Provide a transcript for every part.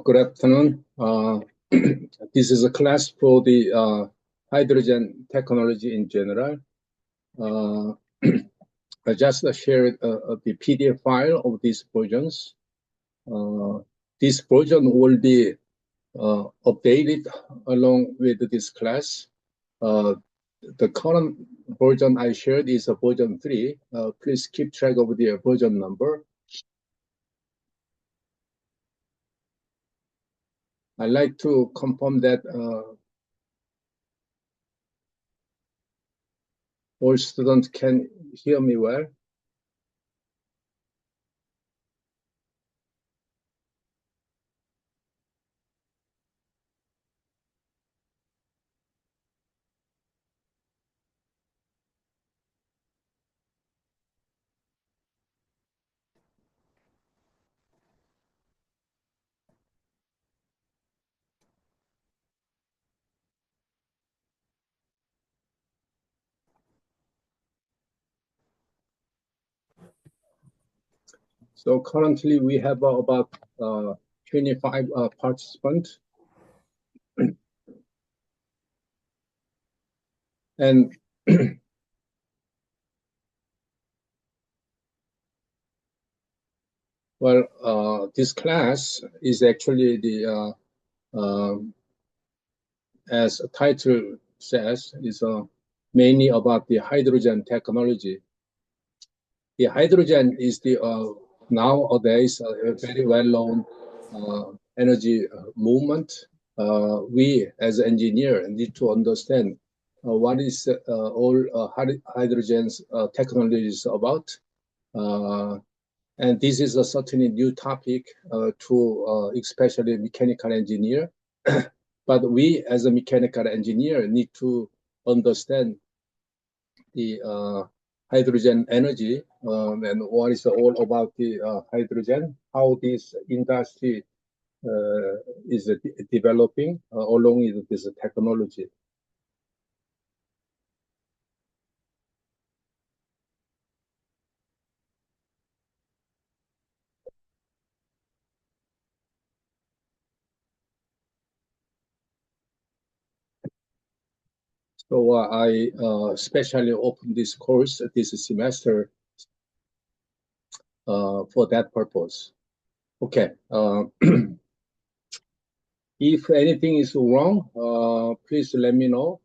Good afternoon. This is a class for the hydrogen technology in general. I just shared the PDF file of these versions. This version will be updated along with this class. The current version I shared is a version 3. Please keep track of the version number. I'd like to confirm that all students can hear me well. So currently we have about 25 participants. And well, this class is actually the, as the title says, is mainly about the hydrogen technology. The hydrogen is the nowadays a very well-known energy movement. We as engineers need to understand what is all hydrogen's technologies about. And this is a certainly new topic to especially mechanical engineer. But we as a mechanical engineer need to understand the hydrogen energy and what is all about the hydrogen, how this industry is developing along with this technology. So I specially opened this course this semester for that purpose. Okay. If anything is wrong, please let me know.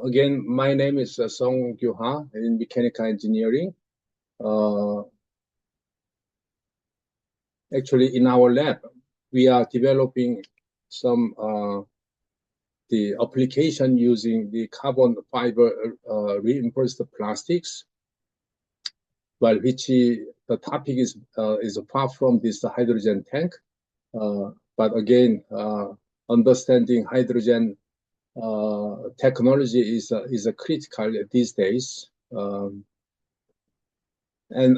Again, my name is Sung HA in mechanical engineering. Actually, in our lab, we are developing some the application using the carbon fiber reinforced plastics, while which the topic is far from this hydrogen tank. But again, understanding hydrogen technology is a critical these days. And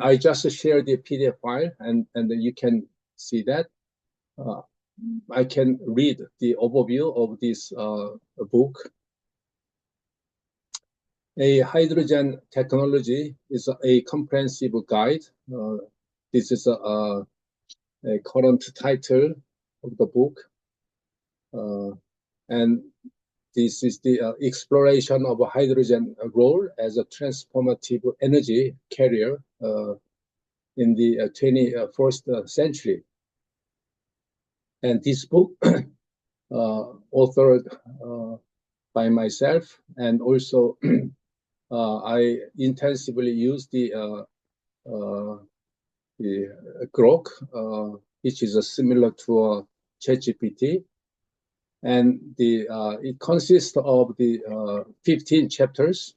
I just shared the PDF file, and you can see that. I can read the overview of this book. A hydrogen technology is a comprehensive guide. This is a current title of the book. And this is the exploration of a hydrogen role as a transformative energy carrier in the 21st century. And this book, authored by myself, and also I intensively use the Grok, which is similar to ChatGPT, and it consists of the 15 chapters.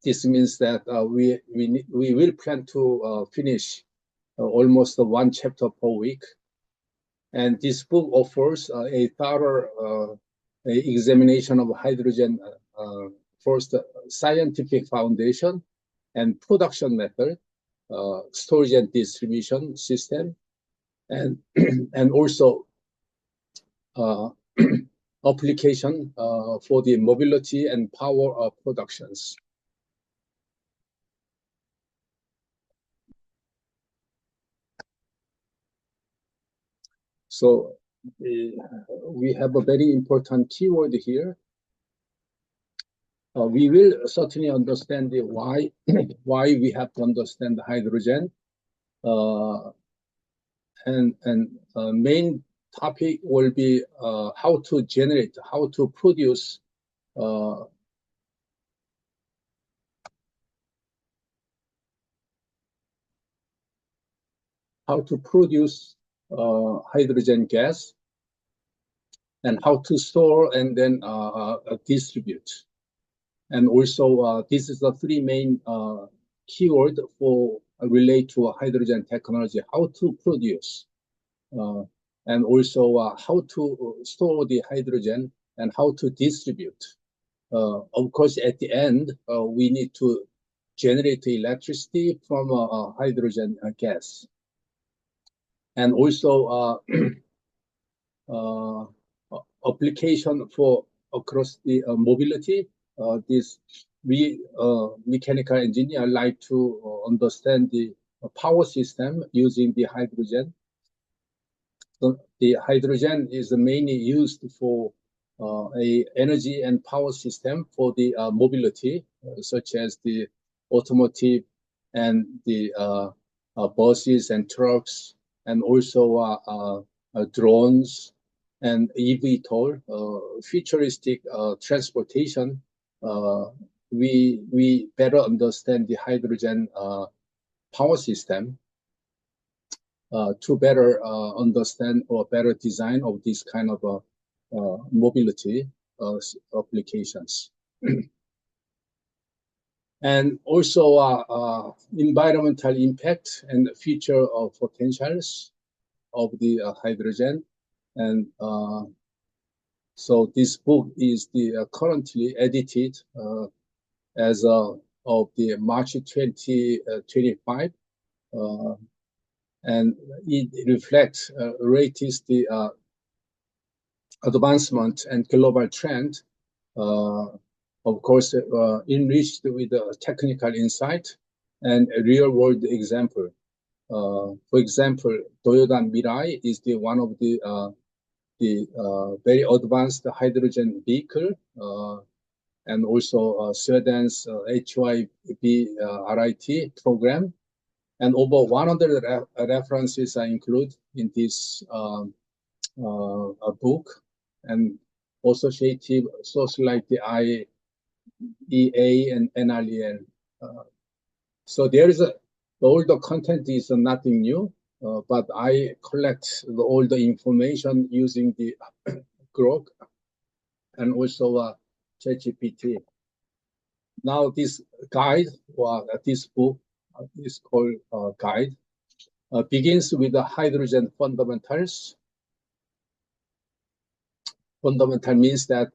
This means that we will plan to finish almost one chapter per week. And this book offers a thorough examination of hydrogen, first scientific foundation and production method, storage and distribution system, and and also application for the mobility and power productions. So we have a very important keyword here. We will certainly understand the why we have to understand hydrogen, and main topic will be how to generate, how to produce hydrogen gas, and how to store and then distribute. And also, this is the three main keyword for relate to hydrogen technology: how to produce, and also how to store the hydrogen, and how to distribute. Of course, at the end, we need to generate electricity from hydrogen gas. And also application for across the mobility. We mechanical engineer like to understand the power system using the hydrogen. So the hydrogen is mainly used for a energy and power system for the mobility, such as the automotive and the buses and trucks, and also drones and eVTOL, futuristic transportation. We better understand the hydrogen power system to better understand or better design of this kind of mobility applications. And also environmental impact and future potentials of the hydrogen. And so this book is the currently edited as of the March 2025. And it reflects latest the advancement and global trend, of course, enriched with technical insight and a real-world example. For example, Toyota Mirai is the one of the very advanced hydrogen vehicle, and also Sweden's HYB RIT program. And over 100 references are included in this book, and associative sources like the IEA and NREL. So there is all the content is nothing new, but I collect all the information using the Grok and also ChatGPT. Now this guide, or this book, is called guide, begins with the hydrogen fundamentals. Fundamental means that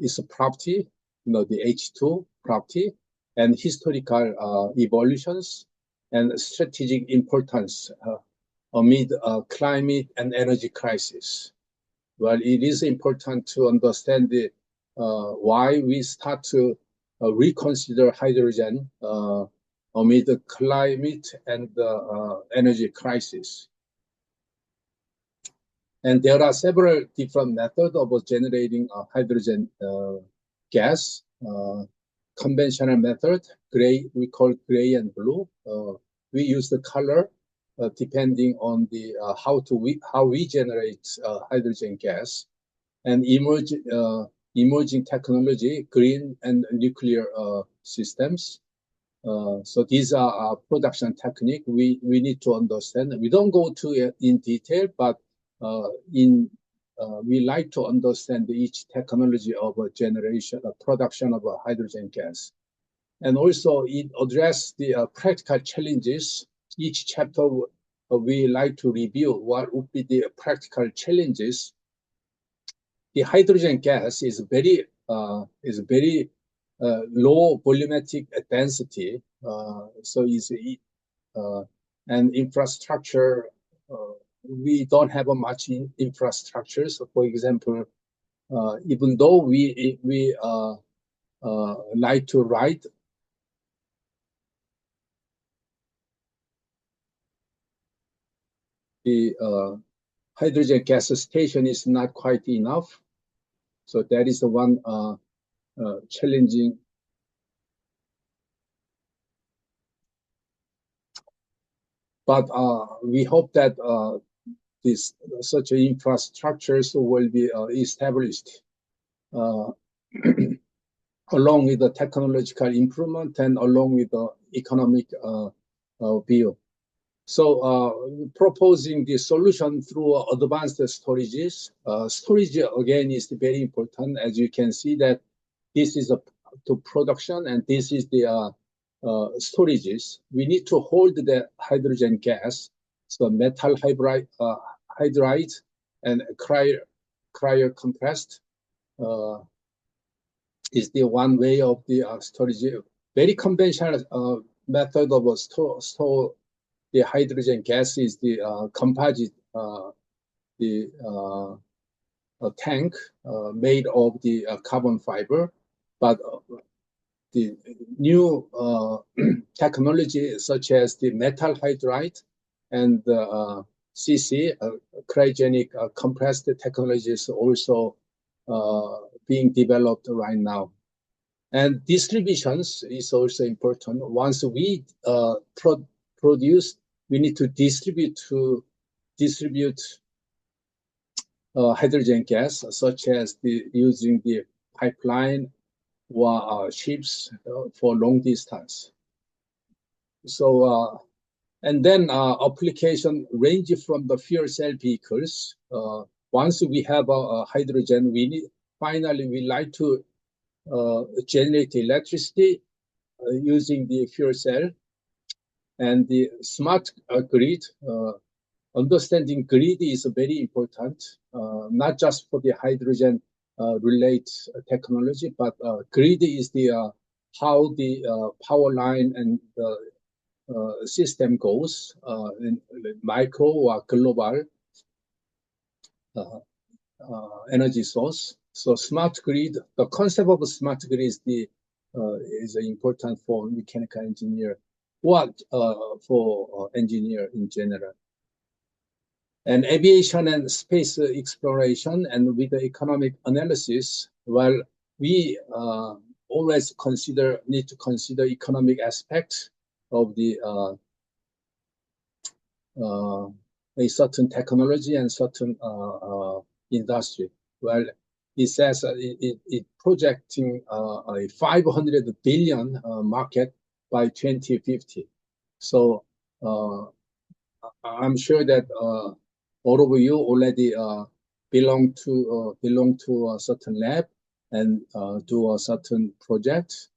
it's a property, the H2 property, and historical evolutions and strategic importance amid climate and energy crisis. Well, it is important to understand the why we start to reconsider hydrogen amid the climate and energy crisis. And there are several different methods of generating hydrogen gas. Conventional method, gray, we call gray and blue. We use the color depending on the how we generate hydrogen gas. And emerging technology, green and nuclear systems. So these are production technique we need to understand. We don't go to in detail, but we like to understand each technology of a generation, production of a hydrogen gas. And also it addresses the practical challenges. Each chapter we like to review what would be the practical challenges. The hydrogen gas is very low volumetric density, so and infrastructure we don't have a much infrastructure. So, for example, even though we like to ride, the hydrogen gas station is not quite enough. So that is the one challenging. But we hope that such infrastructures will be established along with the technological improvement and along with the economic view. So proposing the solution through advanced storages. Storage again is very important. As you can see that this is to production and this is the storages. We need to hold the hydrogen gas, so metal hydride and cryo compressed is the one way of the storage. Very conventional method of store the hydrogen gas is the composite tank made of the carbon fiber, but the new technology such as the metal hydride and the CC, cryogenic compressed technologies also being developed right now. And distributions is also important. Once we produce, we need to distribute hydrogen gas, such as using the pipeline or ships for long distance. So, and then application range from the fuel cell vehicles. Once we have hydrogen, finally we like to generate electricity using the fuel cell. And the smart grid, understanding grid is very important, not just for the hydrogen related technology, but grid is the how the power line and the system goes in micro or global energy source. So smart grid, the concept of a smart grid is important for mechanical engineer, what for engineer in general. And aviation and space exploration, and with the economic analysis, well, we always need to consider economic aspects of the a certain technology and certain industry. Well, it says it projecting a 500 billion market by 2050. So I'm sure that all of you already belong to a certain lab and do a certain project,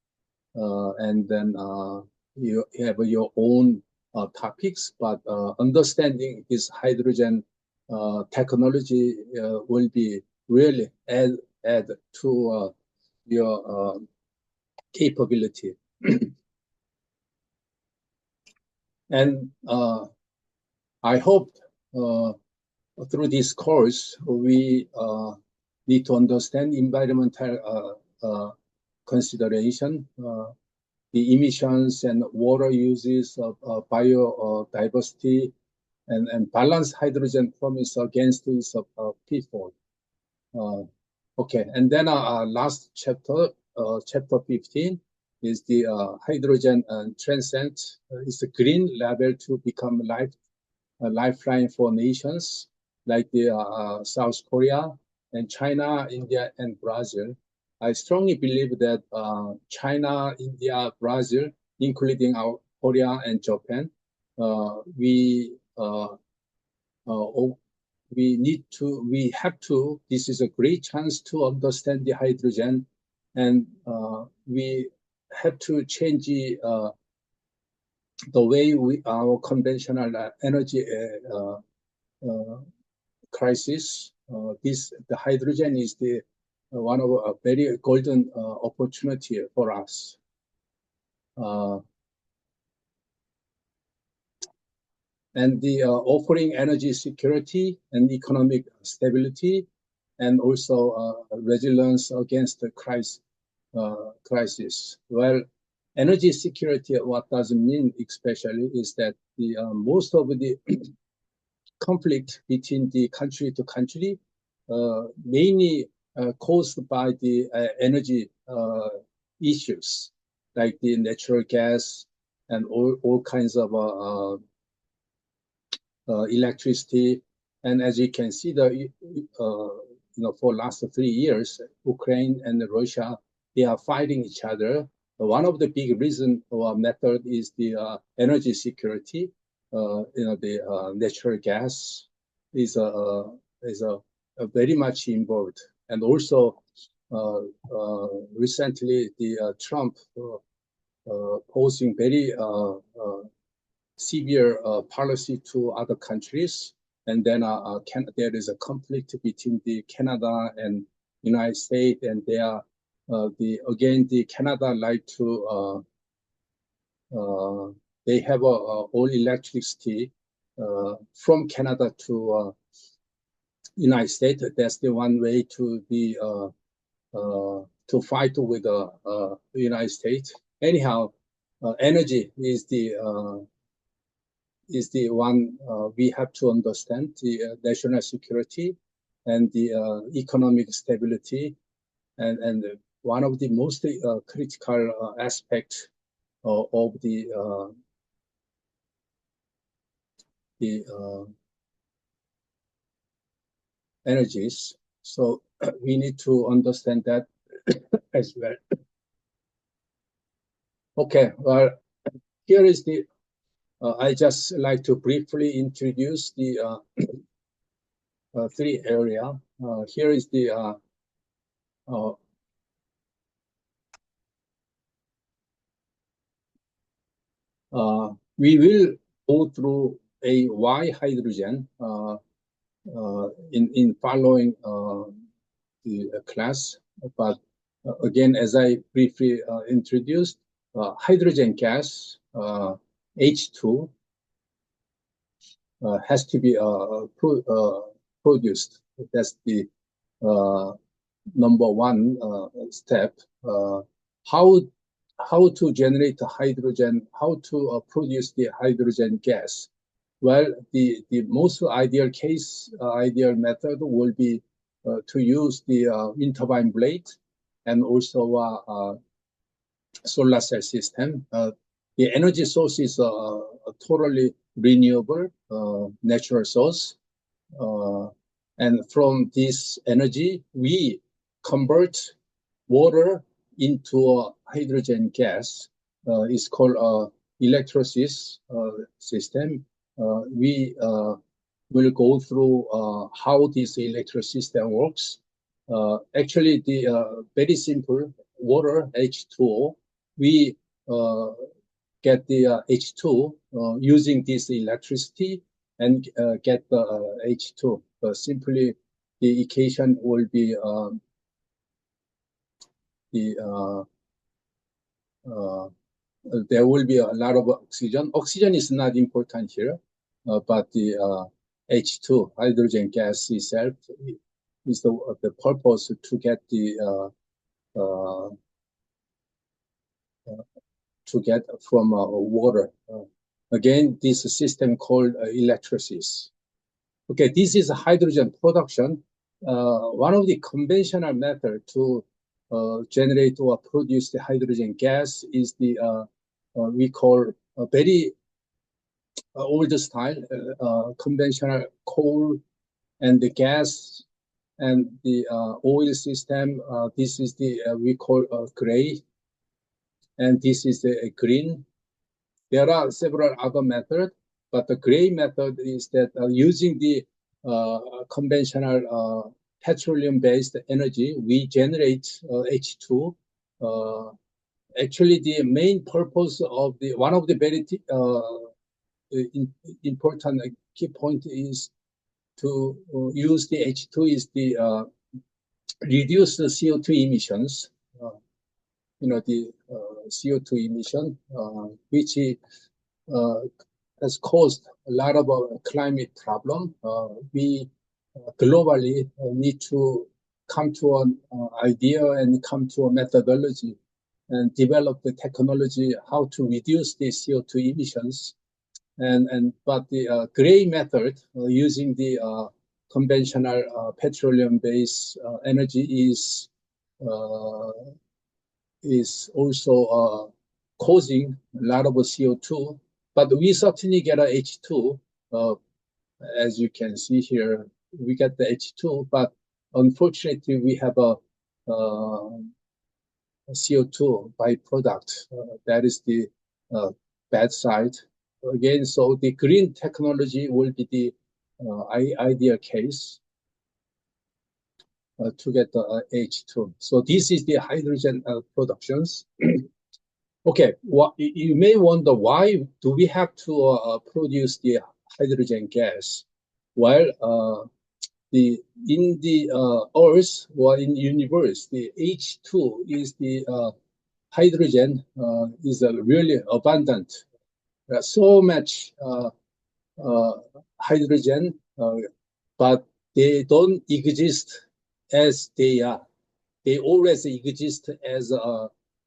and then you have your own topics. But understanding this hydrogen technology will be really add to your capability. And I hope through this course we need to understand environmental consideration, the emissions and water uses of biodiversity, and balance hydrogen promise against this pitfall. Okay, and then last chapter, chapter 15, is the hydrogen transcend. It's a green label to become a lifeline for nations like the South Korea and China, India, and Brazil. I strongly believe that China, India, Brazil, including our Korea and Japan, we have to, this is a great chance to understand the hydrogen, and we have to change the way our conventional energy crisis. The hydrogen is the one of a very golden opportunity for us. and the offering energy security and economic stability, and also resilience against the crisis. Well, energy security, what does it mean especially is that the most of the conflict between the country to country mainly caused by the energy issues, like the natural gas and all kinds of electricity. And as you can see, for last 3 years, Ukraine and Russia, they are fighting each other. One of the big reason or method is the energy security. The natural gas is very much involved, and also recently the Trump posing very severe policy to other countries, and then there is a conflict between the Canada and United States, and they are the Canada like to they have all electricity from Canada to United States. That's the one way to be to fight with the United States. Anyhow, energy is the one we have to understand, the national security and the economic stability, and one of the most critical aspects of the energies. So we need to understand that as well. Okay, well, here is the I just like to briefly introduce the three area. Here is the we will go through a why hydrogen in following the class, but again, as I briefly introduced, hydrogen gas H2 has to be produced. That's the number one step. How to generate the hydrogen? How to produce the hydrogen gas? Well, the most ideal case, ideal method will be to use the wind turbine blade and also solar cell system. The energy source is a totally renewable natural source. And from this energy, we convert water into hydrogen gas. It's called electrolysis system. We will go through how this electrolysis system works. Actually, the very simple water H2O. We get the H2 using this electricity and get the H2. Simply, the equation will be there will be a lot of oxygen. Oxygen is not important here, but the H2, hydrogen gas itself, is the purpose to get the to get from water. Again, this system called electrolysis. Okay, this is hydrogen production. One of the conventional method to generate or produce the hydrogen gas is the we call a very old style conventional coal and the gas and the oil system. This is the we call gray, and this is the green. There are several other methods, but the gray method is that using the conventional petroleum-based energy, we generate H2. Actually, the main purpose of the one of the very important key point is to use the H2 is the reduce the CO2 emissions. The CO2 emission, which has caused lot of climate problem. We globally need to come to an idea and come to a methodology and develop the technology how to reduce the CO2 emissions. But the gray method using the conventional petroleum-based energy is also causing a lot of CO2. But we certainly get a H2, as you can see here. We get the H2, but unfortunately we have a CO2 byproduct. That is the bad side. Again, so the green technology will be the ideal case to get the H2. So this is the hydrogen productions. Okay, you may wonder, why do we have to produce the hydrogen gas? Well, in the Earth or in the universe, the H2 is the hydrogen is really abundant. There's so much hydrogen, but they don't exist as they are. They always exist as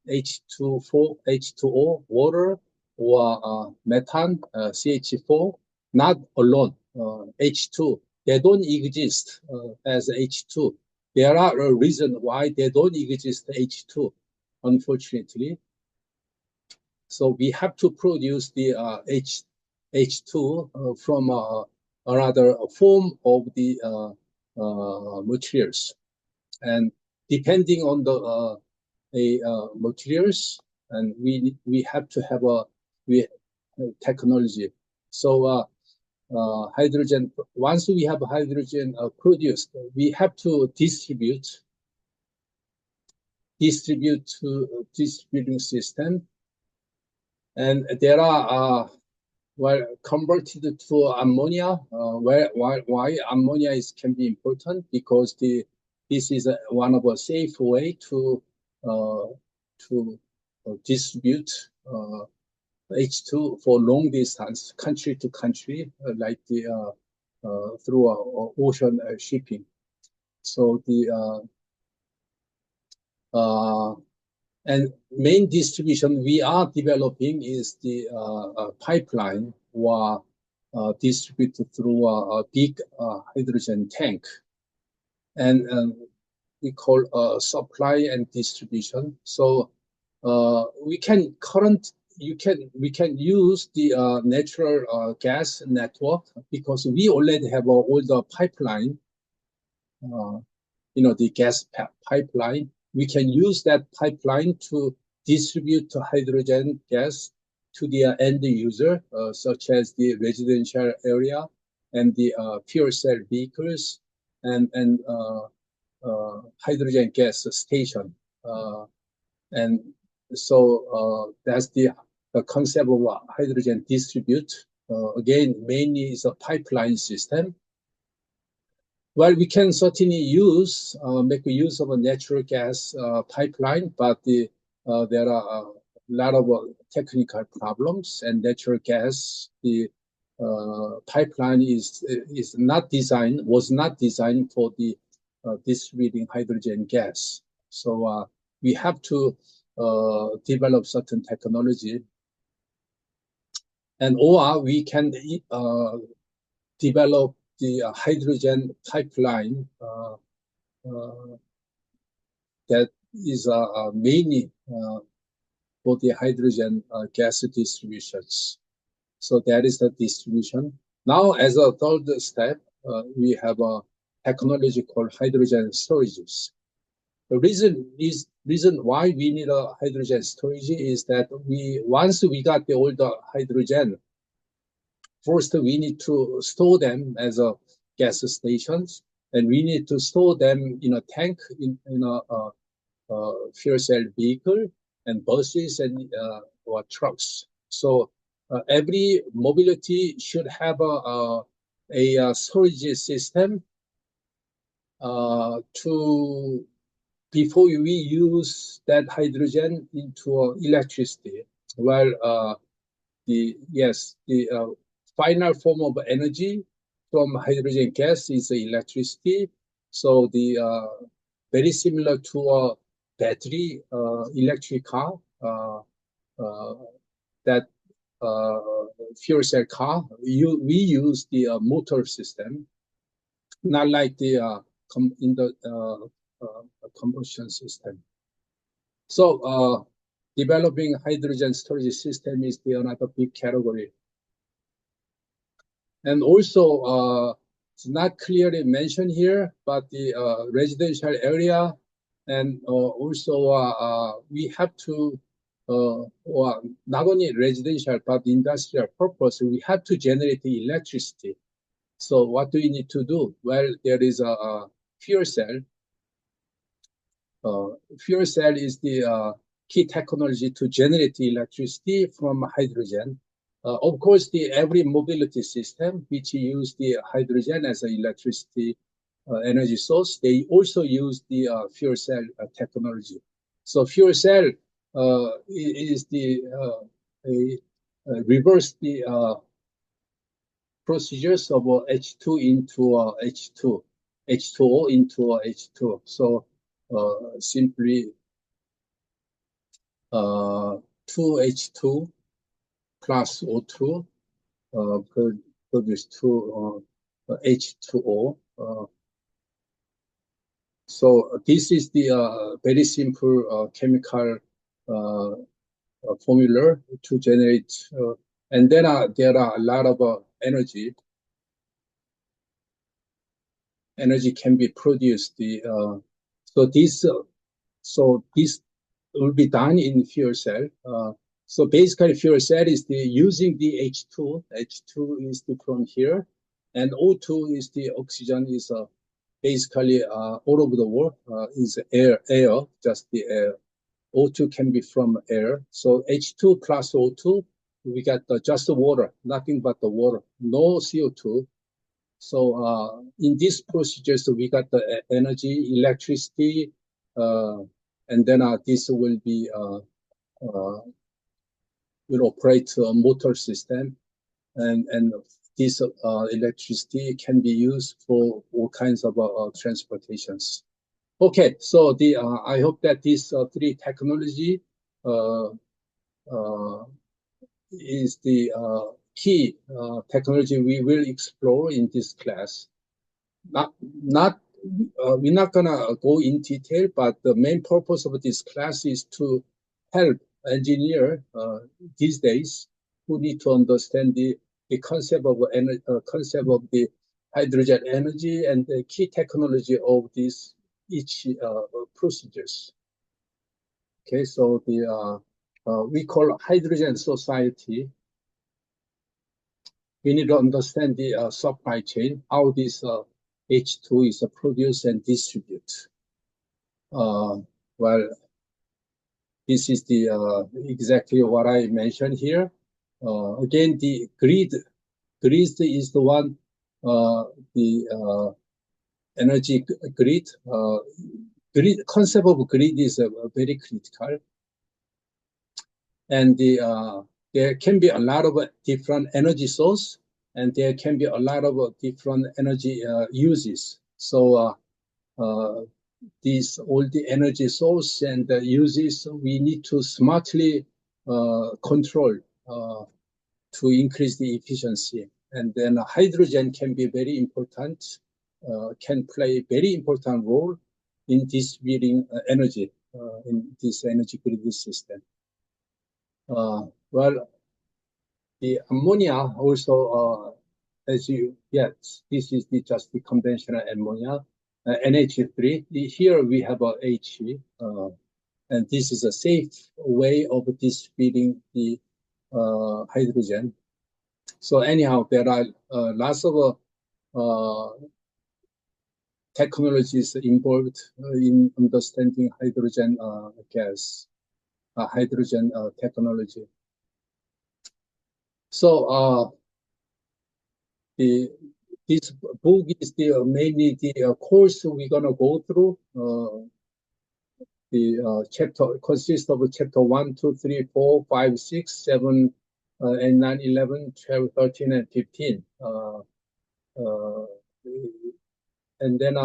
H2O, H2O, water, or methane, CH4, not alone, H2. They don't exist as H2. There are a reason why they don't exist H2, unfortunately. So we have to produce the H2 from another form of the materials. And depending on the materials, and we have to have a technology. So hydrogen, once we have hydrogen produced, we have to distribute to distributing system. And there are well, converted to ammonia. Why ammonia can be important? Because this is one of a safe way to distribute H2 for long distance, country to country, like the through ocean shipping. So the and main distribution we are developing is the pipeline, or distributed through a big hydrogen tank, and we call supply and distribution. So we can use the natural gas network, because we already have all the pipeline, the gas pipeline. We can use that pipeline to distribute hydrogen gas to the end user, such as the residential area and the fuel cell vehicles and hydrogen gas station. And so that's the concept of hydrogen distribute. Again, mainly is a pipeline system. Well, we can certainly make use of a natural gas pipeline, but there are a lot of technical problems, and natural gas, the pipeline was not designed for the distributing hydrogen gas. So we have to develop certain technology, or we can develop the hydrogen pipeline that is mainly for the hydrogen gas distributions. So that is the distribution. Now, as a third step, we have a technology called hydrogen storages. The reason why we need a hydrogen storage is that once we got all the hydrogen, first, we need to store them as gas stations, and we need to store them in a tank, in a fuel cell vehicle, and buses, and or trucks. So every mobility should have a storage system before we use that hydrogen into electricity. Well, the final form of energy from hydrogen gas is electricity. So the very similar to a battery electric car, that fuel cell car, we use the motor system, not like the combustion system. So developing hydrogen storage system is the another big category. And also, it's not clearly mentioned here, but the residential area, and also we have to, well, not only residential, but industrial purpose, we have to generate the electricity. So what do we need to do? Well, there is a fuel cell. Fuel cell is the key technology to generate the electricity from hydrogen. Of course, every mobility system which use the hydrogen as an electricity energy source, they also use the fuel cell technology. So fuel cell is the reverse the procedures of H2 into H2, H2O into H2. So simply 2H2 plus O2 produce 2 H2O. So this is the very simple chemical formula to generate, and then there are a lot of energy can be produced. So this will be done in fuel cell. So basically, fuel cell is using the H2. H2 is from here, and O2 is the oxygen is basically all over the world is air, just the air. O2 can be from air. So H2 plus O2, we got just the water, nothing but the water, no CO2. So in this procedure, so we got the energy, electricity, and then this will be will operate a motor system, and this electricity can be used for all kinds of transportations. Okay, so I hope that these three technology is the key technology we will explore in this class. We're not gonna go in detail, but the main purpose of this class is to help engineer these days who need to understand the concept of the hydrogen energy and the key technology of these each procedures. Okay, so we call hydrogen society. We need to understand the supply chain, how this H2 is produced and distributed. Well, this is exactly what I mentioned here. Again, the grid is the one, the energy grid. Concept of grid is very critical, and there can be a lot of different energy source, and there can be a lot of different energy uses. So all the energy source and uses, we need to smartly control to increase the efficiency. And then hydrogen can be very important, can play a very important role in distributing energy in this energy grid system. Well, the ammonia also, this is just the conventional ammonia, NH3. Here we have a He, and this is a safe way of distributing the hydrogen. So anyhow, there are lots of technologies involved in understanding hydrogen gas, hydrogen technology. So this book is mainly the course we're gonna go through. The chapter consists of chapter 1, 2, 3, 4, 5, 6, 7, and 9/11, 12, 13, and 15. And then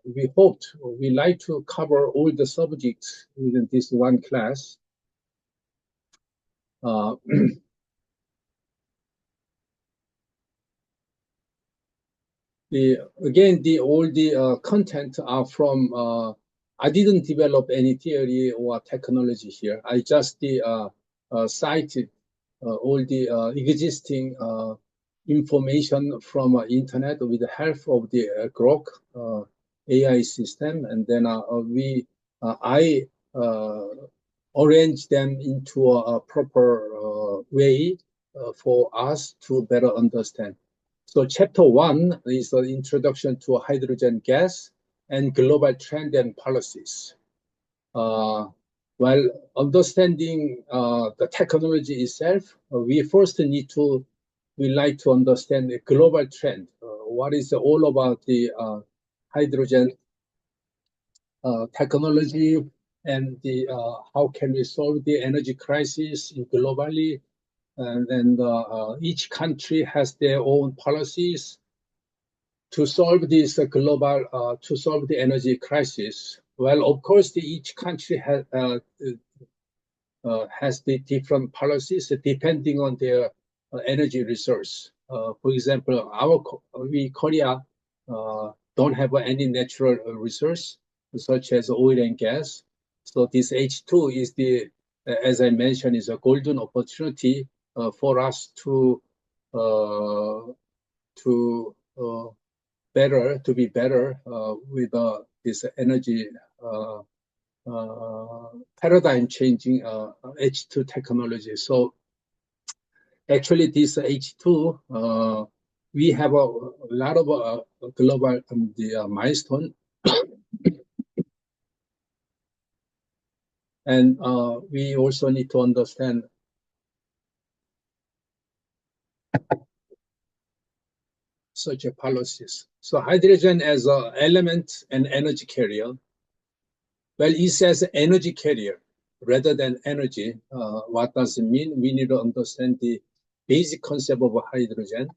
we like to cover all the subjects within this one class. All the content are from, I didn't develop any theory or technology here. I just cited all the existing information from internet with the help of the Grok AI system, and then I arrange them into a proper way for us to better understand. So chapter 1 is the introduction to hydrogen gas and global trend and policies. While understanding the technology itself, we like to understand the global trend. What is all about the hydrogen technology, and how can we solve the energy crisis globally? And each country has their own policies to solve this to solve the energy crisis. Well, of course, each country has the different policies depending on their energy resource. For example, Korea don't have any natural resource such as oil and gas. So this H2 is as I mentioned, is a golden opportunity for us to be better with this energy paradigm changing H2 technology. So actually this H2, we have a lot of global milestone. And we also need to understand such a policies. So hydrogen as an element and energy carrier. Well, it says energy carrier rather than energy. What does it mean? We need to understand the basic concept of hydrogen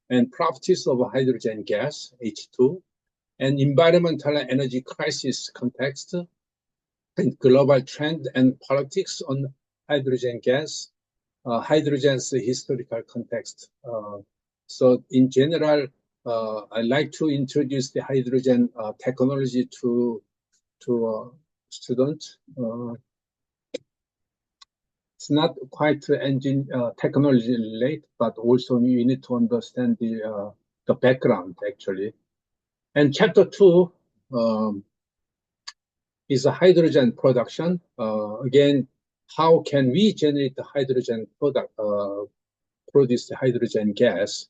and properties of hydrogen gas, H2, and environmental and energy crisis context, and global trend and politics on hydrogen gas, hydrogen's historical context. So in general, I like to introduce the hydrogen technology to students. It's not quite engine technology related, but also you need to understand the background actually. And chapter 2 is a hydrogen production. Again, how can we generate the hydrogen product, produce the hydrogen gas?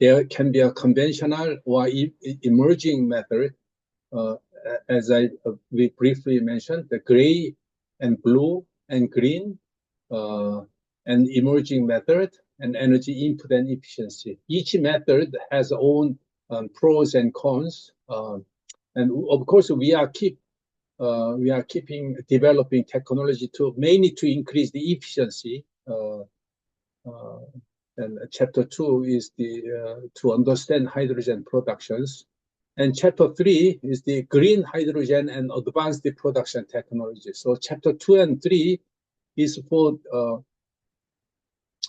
There can be a conventional or emerging method, as we briefly mentioned, the gray and blue and green, and emerging method, and energy input and efficiency. Each method has its own pros and cons, and of course we are keeping developing technology mainly to increase the efficiency. And chapter 2 is to understand hydrogen productions. And chapter 3 is the green hydrogen and advanced production technology. So chapter 2 and 3 is for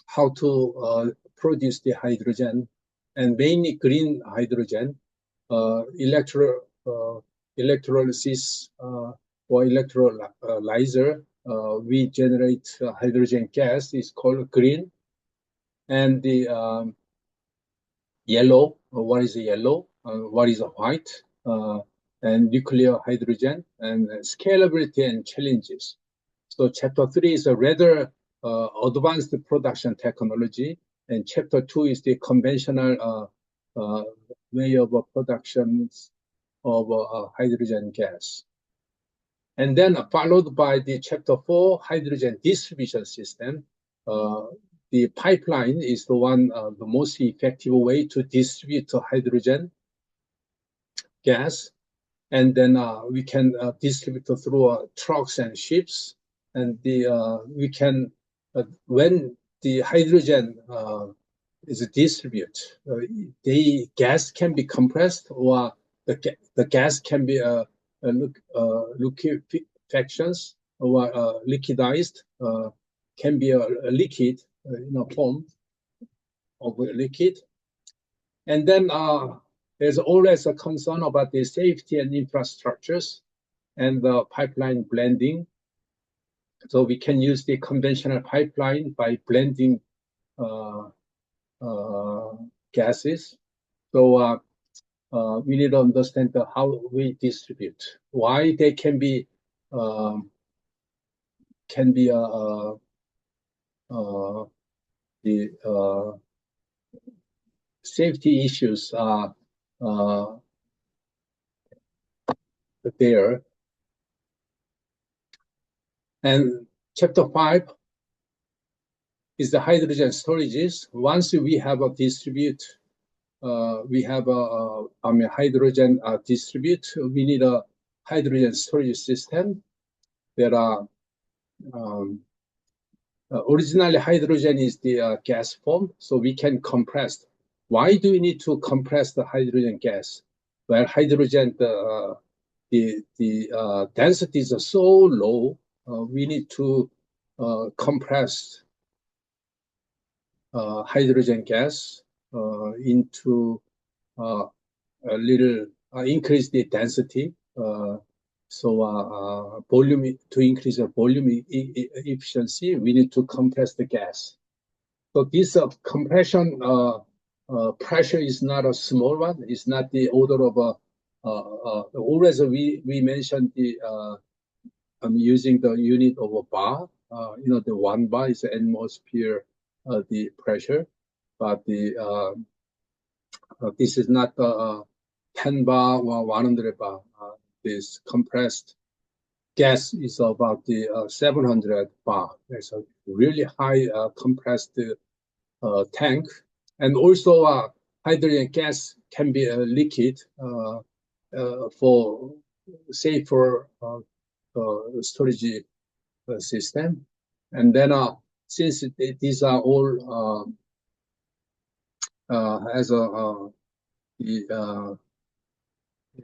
how to produce the hydrogen, and mainly green hydrogen, electrolysis or electrolyzer. We generate hydrogen gas is called green. And the yellow, what is the yellow? What is the white? And nuclear hydrogen, and scalability and challenges. So chapter 3 is a rather advanced production technology, and chapter 2 is the conventional way of production of hydrogen gas. And then followed by the chapter 4, hydrogen distribution system. The pipeline is the most effective way to distribute hydrogen gas. And then we can distribute through trucks and ships. And we can when the hydrogen is distributed, the gas can be compressed, or the gas can be liquefactions, or liquidized, can be a liquid in a form of a liquid. And then there's always a concern about the safety and infrastructures and the pipeline blending. So we can use the conventional pipeline by blending gases. So we need to understand how we distribute, why they can be the safety issues are there. And chapter 5 is the hydrogen storages. Once we have a distribute, we have hydrogen distribute, we need a hydrogen storage system. There are originally hydrogen is the gas form, so we can compress. Why do we need to compress the hydrogen gas? Well, hydrogen, the densities are so low, we need to compress hydrogen gas into a little increase the density, so volume, to increase the volume efficiency, we need to compress the gas. So this compression pressure is not a small one. It's not the order of always we mentioned the I'm using the unit of a bar. The 1 bar is the atmosphere the pressure, but the this is not 10 bar or 100 bar. This compressed gas is about the 700 bar. It's a really high compressed tank. And also hydrogen gas can be a liquid for safer storage system. And then since these are all has a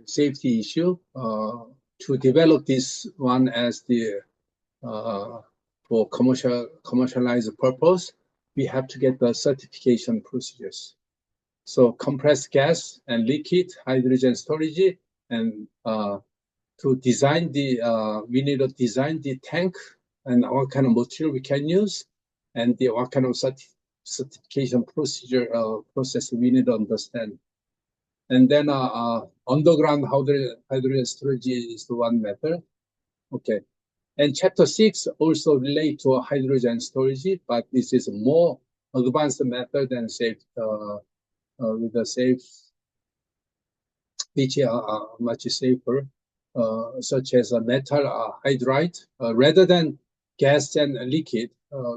safety issue, to develop this one as the for commercialized purpose, we have to get the certification procedures. So compressed gas and liquid hydrogen storage, and to design the we need to design the tank and what kind of material we can use, and what kind of certification procedure process we need to understand. And then underground hydrogen storage is the one method. Okay. And chapter 6 also relate to hydrogen storage, but this is more advanced method and safe with the safe, which are much safer, such as a metal hydride. Rather than gas and liquid,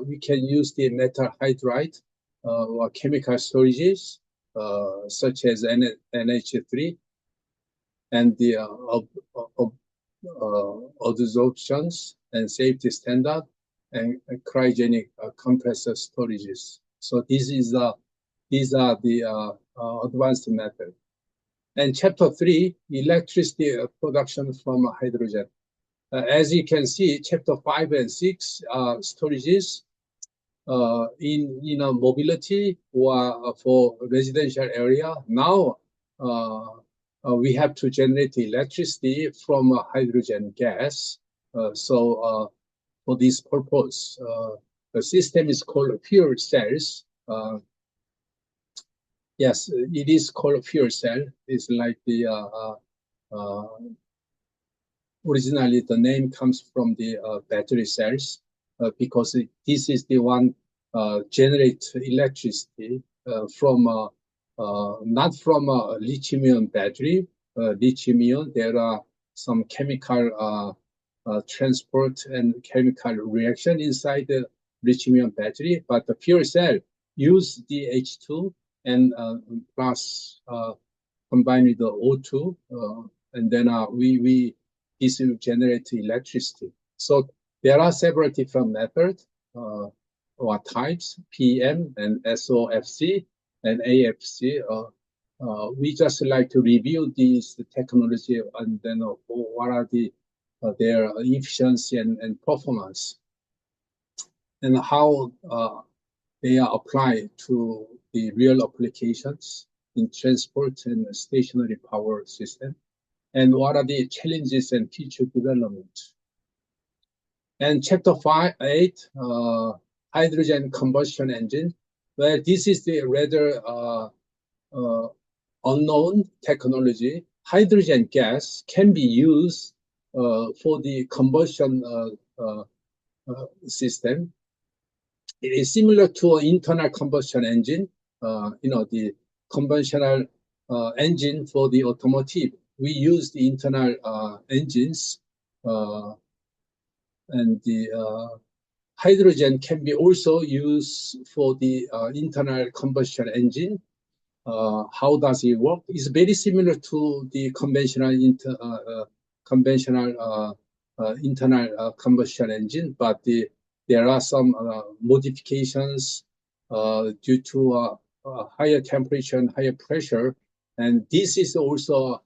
we can use the metal hydride or chemical storages, such as NH3, and the adsorptions and safety standard, and cryogenic compressor storages. So these are the advanced method. And chapter 3, electricity production from hydrogen. As you can see, chapter 5 and 6 storages in mobility or for residential area. Now we have to generate electricity from hydrogen gas. So for this purpose, the system is called fuel cells. Yes, it is called fuel cell. It's like the originally the name comes from the battery cells, because this is the one generate electricity from not from a lithium-ion battery. Lithium-ion, there are some chemical transport and chemical reaction inside the lithium-ion battery, but the fuel cell use the H2 and plus combined with the O2, and then this will generate electricity. So there are several different methods. or types, PM and SOFC and AFC. We just like to review these technology and then what are their efficiency and performance, and how they are applied to the real applications in transport and stationary power system, and what are the challenges and future development. And chapter 8, hydrogen combustion engine, where this is the rather unknown technology. Hydrogen gas can be used for the combustion system. It is similar to an internal combustion engine, the conventional engine for the automotive. We use the internal engines, and the hydrogen can be also used for the internal combustion engine. How does it work? It's very similar to the conventional internal combustion engine, but there are some modifications due to higher temperature and higher pressure. And this is also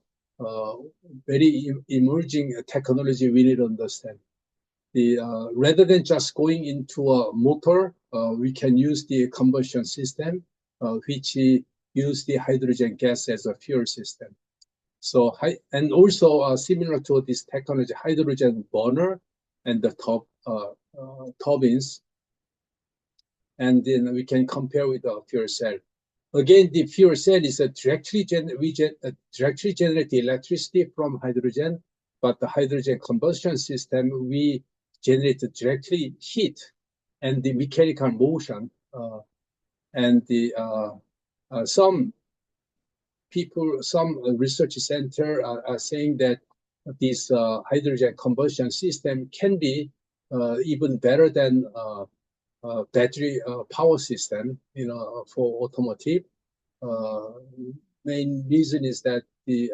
very emerging technology we need to understand. Rather than just going into a motor, we can use the combustion system, which use the hydrogen gas as a fuel system. So, and also similar to this technology, hydrogen burner and the turbines. And then we can compare with the fuel cell. Again, the fuel cell is directly generate electricity from hydrogen, but the hydrogen combustion system, we generate directly heat and the mechanical motion. And some people, some research center are saying that this hydrogen combustion system can be even better than battery power system, for automotive. Main reason is that the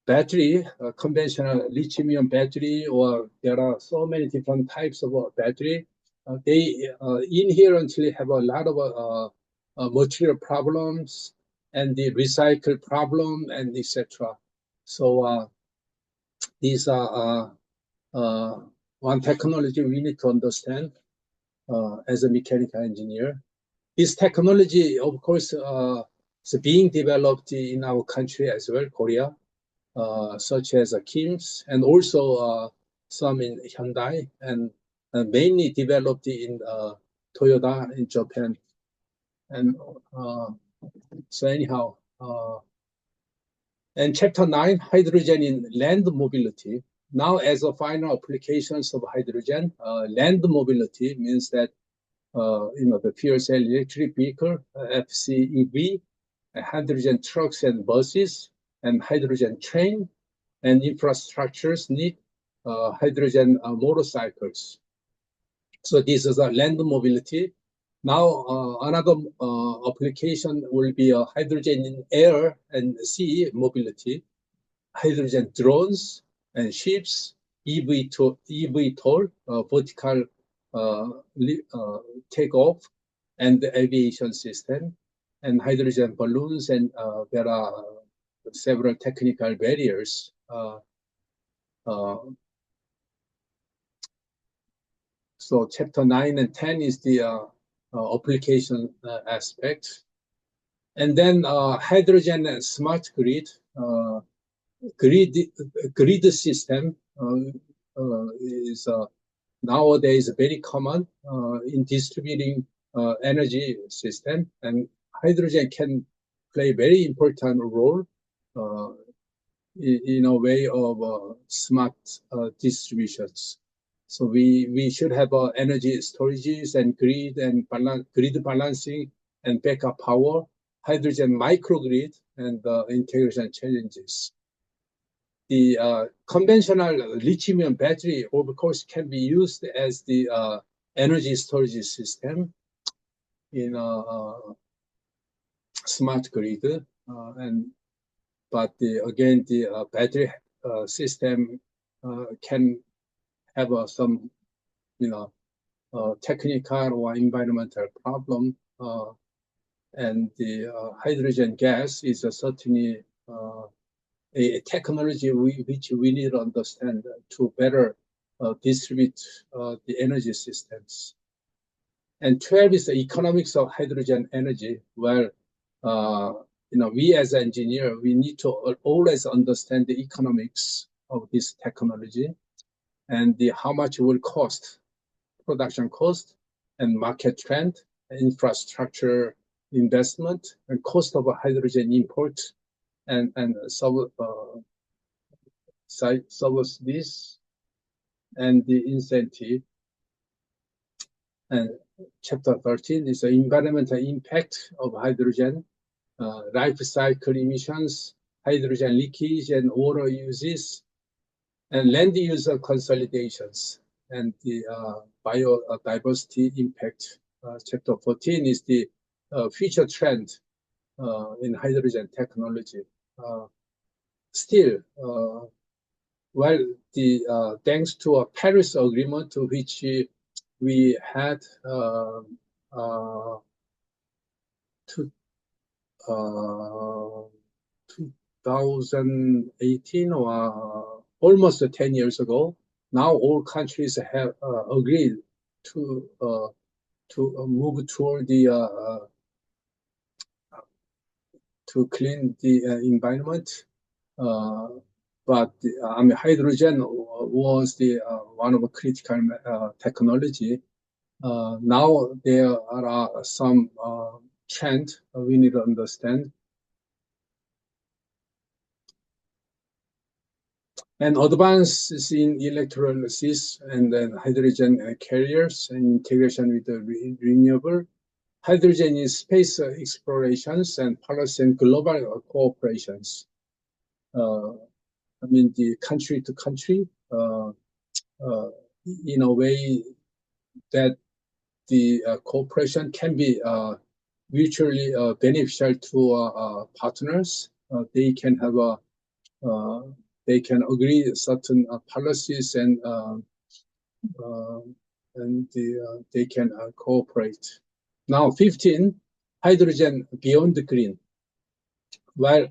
battery, conventional lithium battery, or there are so many different types of battery, they inherently have a lot of material problems and the recycle problem and etc. So these are one technology we need to understand as a mechanical engineer. This technology, of course, is being developed in our country as well, Korea, such as Kim's, and also some in Hyundai, and mainly developed in Toyota in Japan. And so anyhow, and chapter 9, hydrogen in land mobility. Now, as a final applications of hydrogen, land mobility means that the fuel cell electric vehicle, FCEV, hydrogen trucks and buses, and hydrogen train, and infrastructures need hydrogen motorcycles. So this is a land mobility. Now, another application will be hydrogen in air and sea mobility, hydrogen drones and ships, EV toll, vertical takeoff, and the aviation system, and hydrogen balloons, and there are several technical barriers. So chapter 9 and 10 is the application aspect. And then hydrogen and smart grid. Grid system is nowadays very common in distributing energy system, and hydrogen can play very important role in a way of smart distributions. So we should have energy storages and grid balancing and backup power, hydrogen microgrid, and integration challenges. The conventional lithium battery, of course, can be used as the energy storage system in a smart grid, but again, the battery system can have some, technical or environmental problem. And the hydrogen gas is certainly a technology which we need to understand to better distribute the energy systems. And 12 is the economics of hydrogen energy, where we as engineers, we need to always understand the economics of this technology and how much it will cost, production cost and market trend, infrastructure investment, and cost of hydrogen import and subsidies and the incentive. And chapter 13 is the environmental impact of hydrogen, life cycle emissions, hydrogen leakage and water uses, and land use consolidations, and the biodiversity impact. Chapter 14 is the future trend in hydrogen technology. Still, well, thanks to a Paris Agreement, to which we had 2018 or almost 10 years ago. Now all countries have agreed to move toward to clean the environment. But hydrogen was the one of the critical technology. Now there are some trends we need to understand. And advances in electrolysis and then hydrogen carriers and integration with the renewable. Hydrogen in space explorations and policy and global cooperations. The country to country, in a way that the cooperation can be mutually beneficial to partners. They can have they can agree certain policies and they can cooperate. Now, 15, hydrogen beyond the green. Well,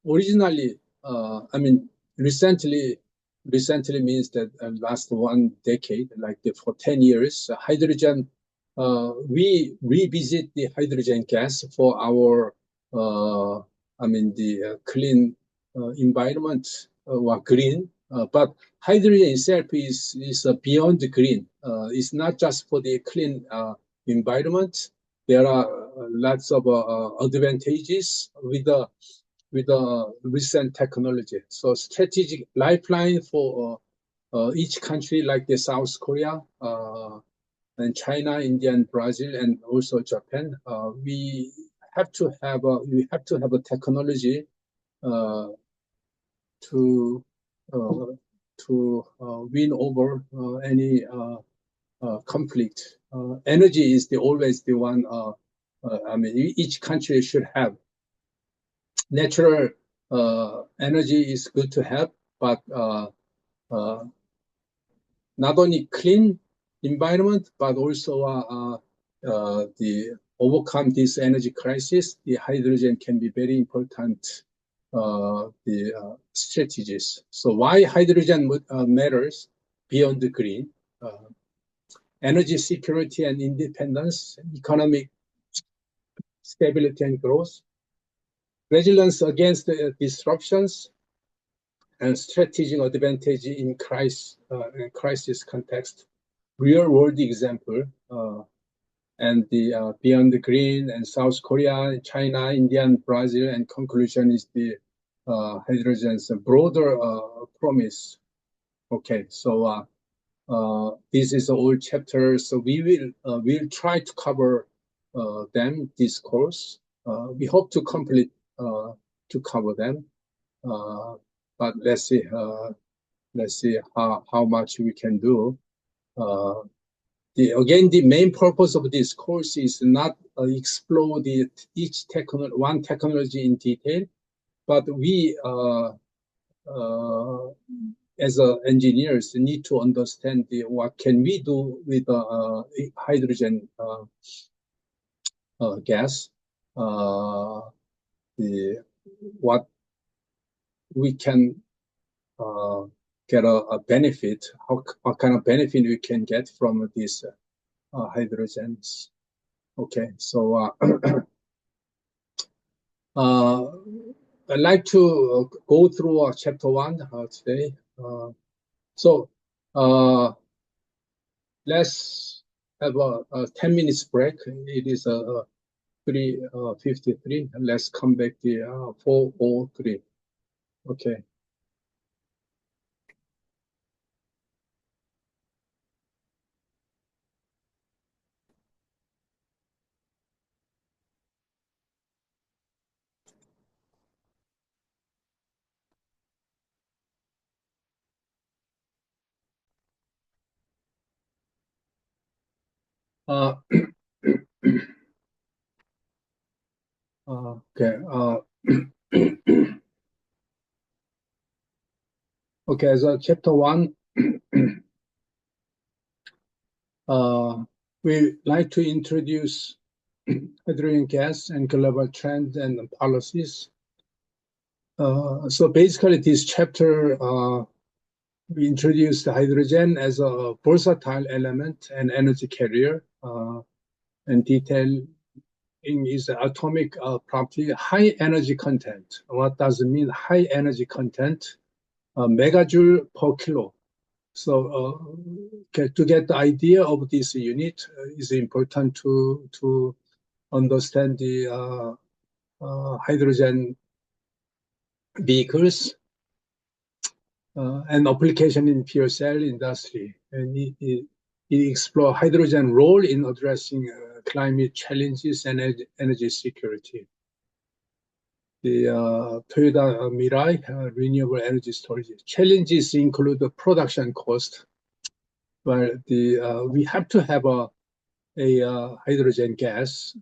originally, recently means that last 1 decade, like for 10 years, hydrogen, we revisit the hydrogen gas for our, the clean environment or green. But hydrogen itself is beyond the green. It's not just for the clean environment. There are lots of advantages with the recent technology. So strategic lifeline for each country, like the South Korea and China, India, and Brazil, and also Japan. We have to have a technology to win over any conflict. Energy is always the one. Each country should have. Natural energy is good to have, but not only clean environment, but also the overcome this energy crisis. The hydrogen can be very important. The strategies. So why hydrogen matters beyond the green? Energy security and independence, economic stability and growth, resilience against disruptions, and strategic advantage in crisis context. Real world example, and the beyond the green and South Korea, China, India, and Brazil, and conclusion is the hydrogen's broader promise. Okay, so this is all chapters. So we will try to cover them this course. We hope to complete to cover them, but let's see how much we can do. Again, the main purpose of this course is not explore each one technology in detail, but we as engineers, need to understand what can we do with hydrogen gas, what we can get a benefit, what kind of benefit we can get from these hydrogens. Okay, so I'd like to go through chapter 1 today. So let's have a 10 minutes break. It is 3:53. Let's come back to 4:03. Okay. Okay. Okay, so chapter 1, we like to introduce hydrogen gas and global trends and policies. So basically, this chapter, we introduced hydrogen as a versatile element and energy carrier, and detailing is atomic property, high energy content. What does it mean, high energy content? Megajoule per kilo. So to get the idea of this unit is important to understand the hydrogen vehicles and application in fuel cell industry. And it explore hydrogen role in addressing climate challenges and energy security. The Toyota Mirai renewable energy storage challenges include the production cost, where we have to have a hydrogen gas.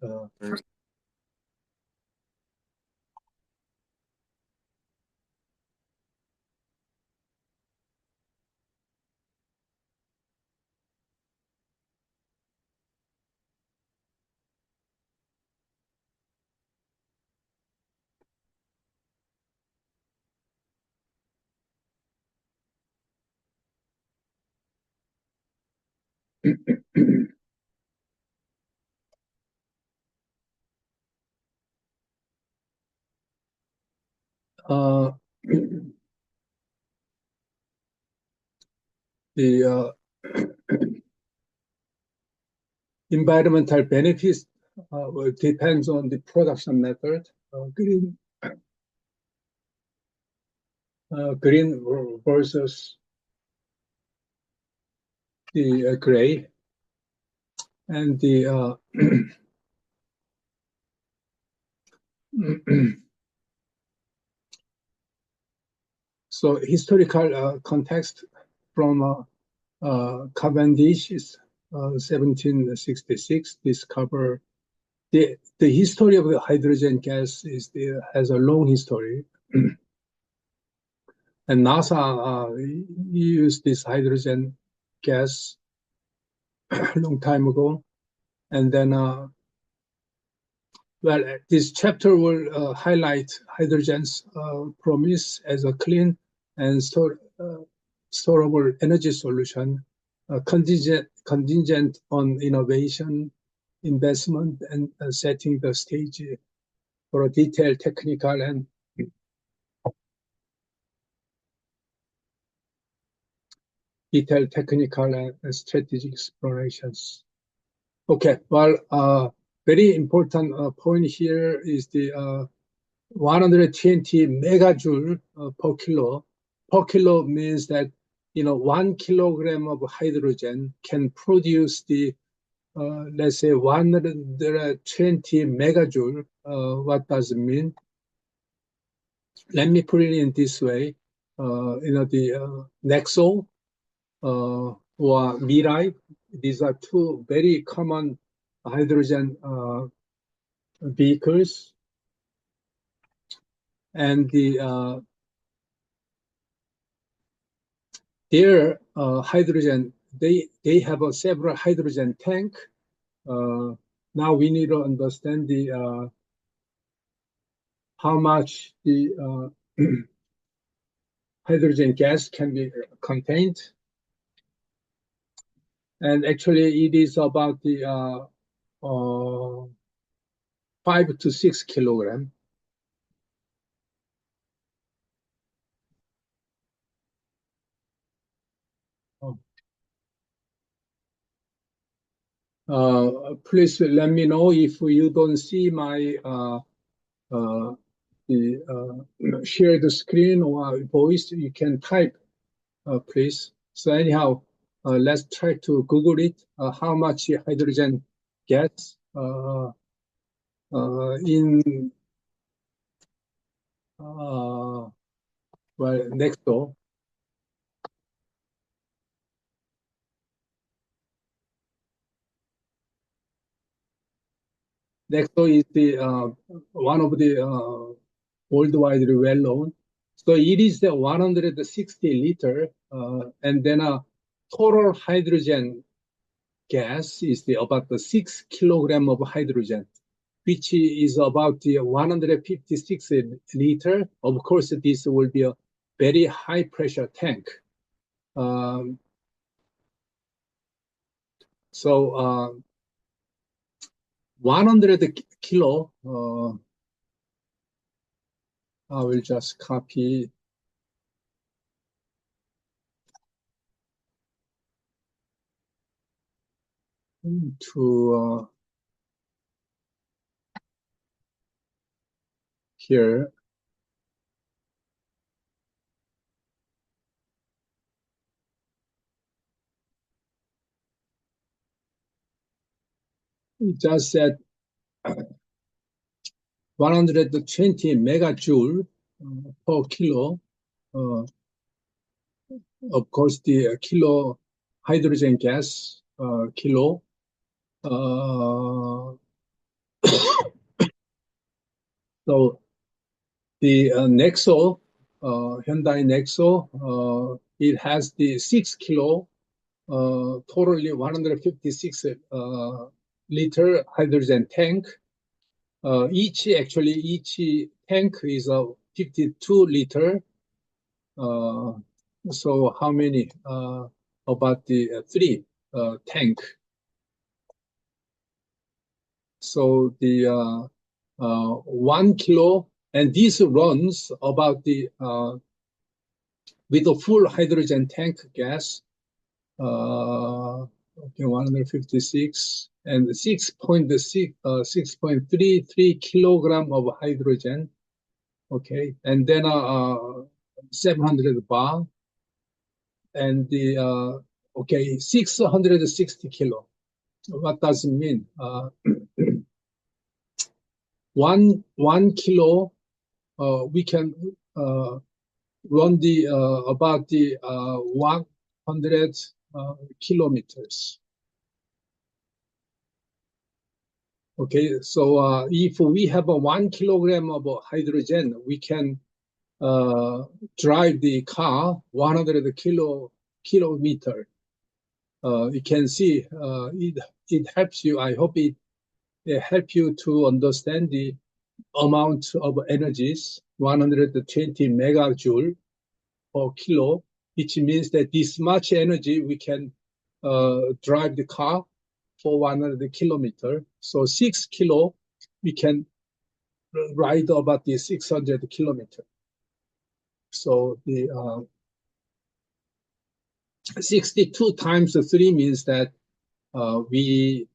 The environmental benefits depends on the production method. Green versus the gray, and the so historical context from Cavendish is 1766 discover the history of the hydrogen gas has a long history. And NASA used this hydrogen gas a long time ago. And then, well, this chapter will highlight hydrogen's promise as a clean and storable energy solution, contingent on innovation, investment, and setting the stage for a detailed technical and strategic explorations. Okay, well, very important point here is the 120 megajoule per kilo. Per kilo means that 1 kilogram of hydrogen can produce the let's say 120 megajoule. What does it mean? Let me put it in this way. The Nexo or Mirai, these are two very common hydrogen vehicles, and their hydrogen, they have a several hydrogen tank. Now we need to understand the how much the hydrogen gas can be contained. And actually, it is about the 5 to 6 kilogram. Please let me know if you don't see my share the screen or voice. You can type, please. So anyhow, let's try to Google it. How much hydrogen gas in well, next door. Next door is the one of the worldwide well known. So it is the 160 liter, and then a total hydrogen gas is the about the 6 kilogram of hydrogen, which is about the 156 liter. Of course, this will be a very high pressure tank. So 100 kilo, I will just copy to here. It just said 120 megajoule per kilo. Of course, the kilo hydrogen gas, kilo. So the Nexo, Hyundai Nexo, it has the 6 kilo, totally 156 liter hydrogen tank. Each tank is a 52 liter. So how many? About the three tank. So the 1 kilo, and this runs about the with a full hydrogen tank gas. Okay, 156 and 6.33 kilogram of hydrogen. Okay, and then 700 bar, and the okay, 660 kilo. What does it mean? 1 kilo, we can run the about the 100 kilometers. Okay, so if we have a 1 kilogram of hydrogen, we can drive the car 100 kilometer. You can see it helps you. I hope it help you to understand the amount of energies, 120 megajoule per kilo, which means that this much energy we can drive the car for 100 kilometer. So 6 kilo, we can ride about the 600 kilometer. So the 62 times 3 means that we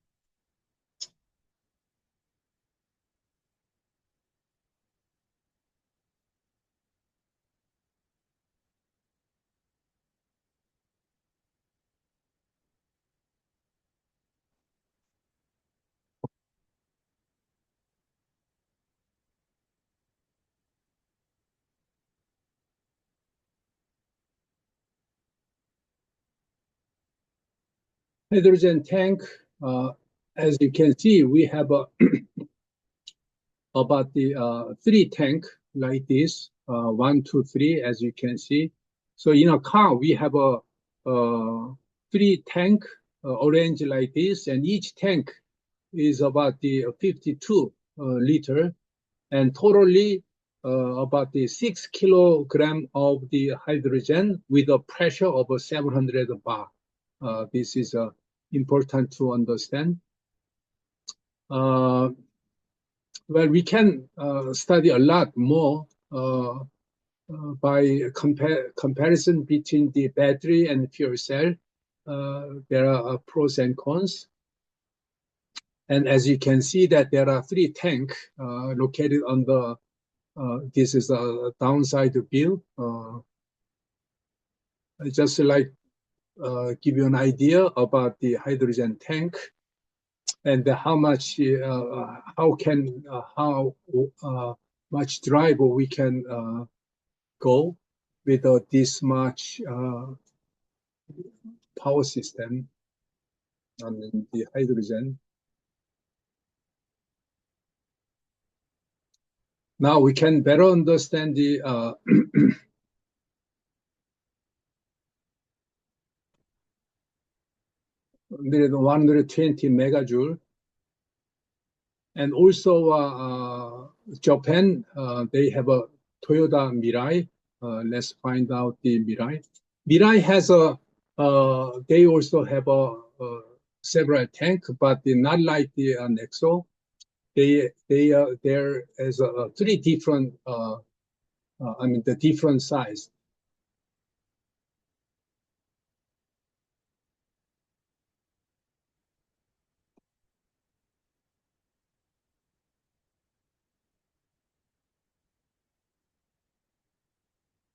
hydrogen tank, as you can see, we have about the 3 tank like this, 1, 2, 3, as you can see. So in a car, we have a 3 tank arranged like this, and each tank is about the 52 liter, and totally about the 6 kilogram of the hydrogen with a pressure of 700 bar. This is important to understand. Well, we can study a lot more by comparison between the battery and fuel cell. There are pros and cons. And as you can see that there are 3 tanks located on the, this is a downside view. I just like give you an idea about the hydrogen tank and how much, how much drive we can go with this much power system on the hydrogen. Now we can better understand the 120 megajoule. And also Japan, they have a Toyota Mirai. Let's find out the Mirai. Mirai has a, they also have a several tank, but not like the Nexo. There is 3 different, I mean the different size.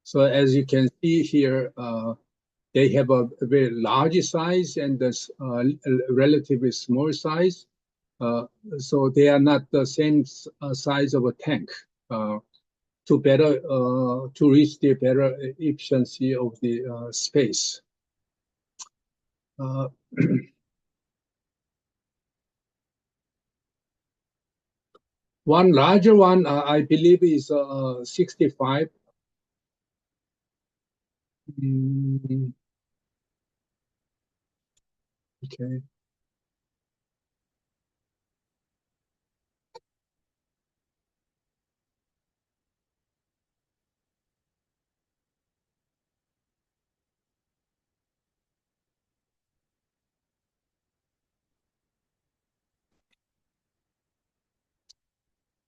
So as you can see here, they have a very large size and a relatively small size. So they are not the same size of a tank to better to reach the better efficiency of the space. One larger one, I believe, is 65. Okay.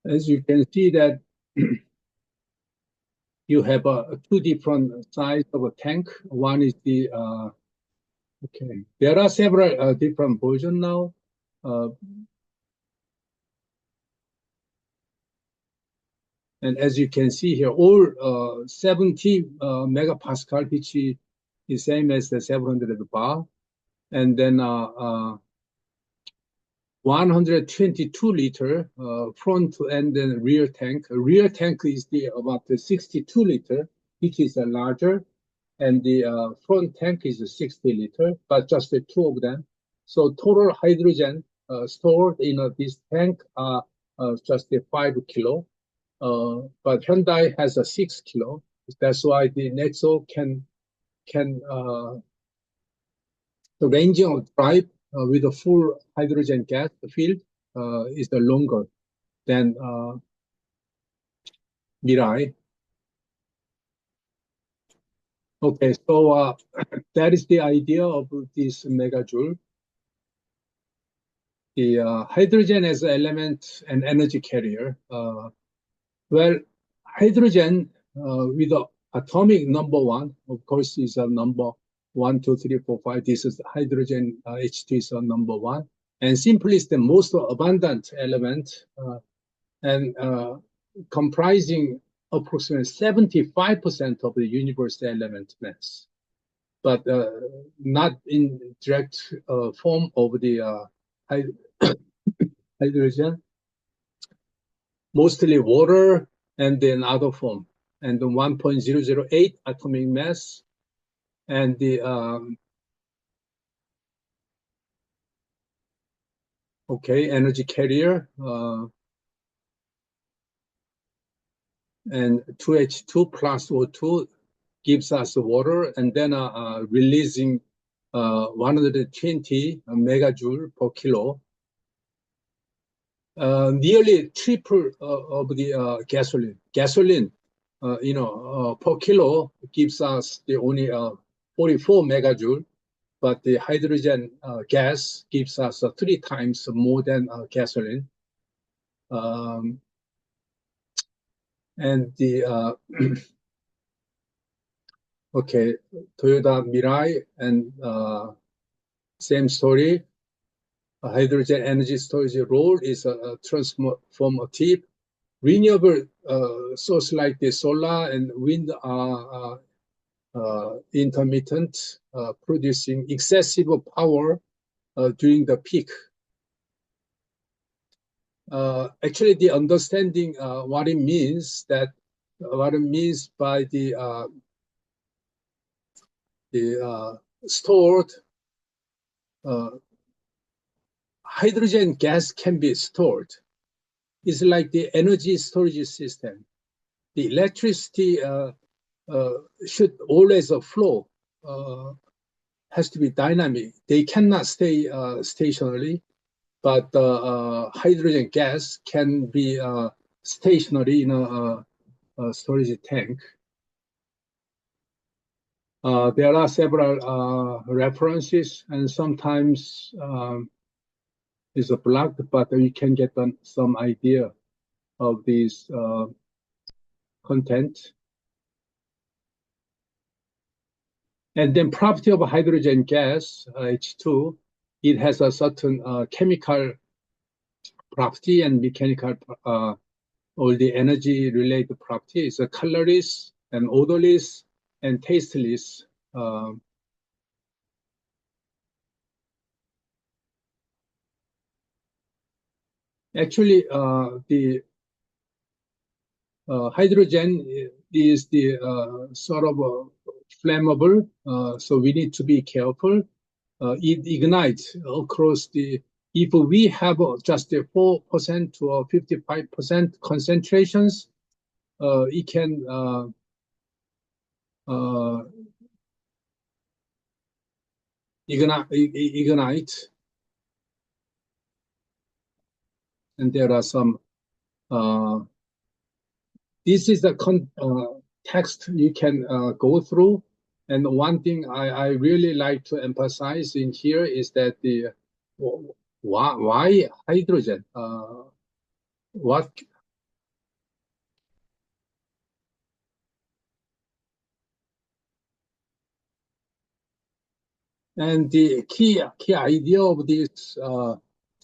As you can see that you have 2 different size of a tank. One is the okay. There are several different versions now. And as you can see here, all 70 megapascal, which is the same as the 700 bar. And then 122 liter front and then rear tank. Rear tank is about the 62 liter, which is larger. And the front tank is 60 liter, but just the 2 of them. So total hydrogen stored in this tank are just 5 kilo. But Hyundai has a 6 kilo. That's why the Nexo can the range of drive with a full hydrogen gas field is the longer than Mirai. Okay, so that is the idea of this megajoule. The hydrogen as an element and energy carrier. Well, hydrogen with the atomic number 1, of course, is a number 1, 2, 3, 4, 5. This is hydrogen H2 is a number 1. And simply is the most abundant element and comprising approximately 75% of the universe element mass, but not in direct form of the hydrogen. Mostly water and then other form, and the 1.008 atomic mass, and the okay, energy carrier and 2H2 plus O2 gives us water, and then releasing 120 megajoule per kilo, nearly triple of the gasoline. Gasoline, per kilo gives us the only 44 megajoule, but the hydrogen gas gives us 3 times more than gasoline. And the okay, Toyota Mirai and same story. Hydrogen energy storage role is transformative. Renewable sources like the solar and wind are intermittent, producing excessive power during the peak. Actually, the understanding what it means by the stored hydrogen gas can be stored. It's like the energy storage system. The electricity should always flow, has to be dynamic. They cannot stay stationary, but hydrogen gas can be stationary in a storage tank. There are several references, and sometimes it's blocked, but you can get some idea of this content. And then property of hydrogen gas, H2, it has a certain chemical property and mechanical, all the energy related properties, colorless and odorless and tasteless. Actually, the hydrogen is the sort of flammable, so we need to be careful. It ignites across the, if we have just a 4% to 55% concentrations, it can ignite. And there are some, this is the text you can go through. And one thing I really like to emphasize in here is that the why hydrogen? What? And the key idea of this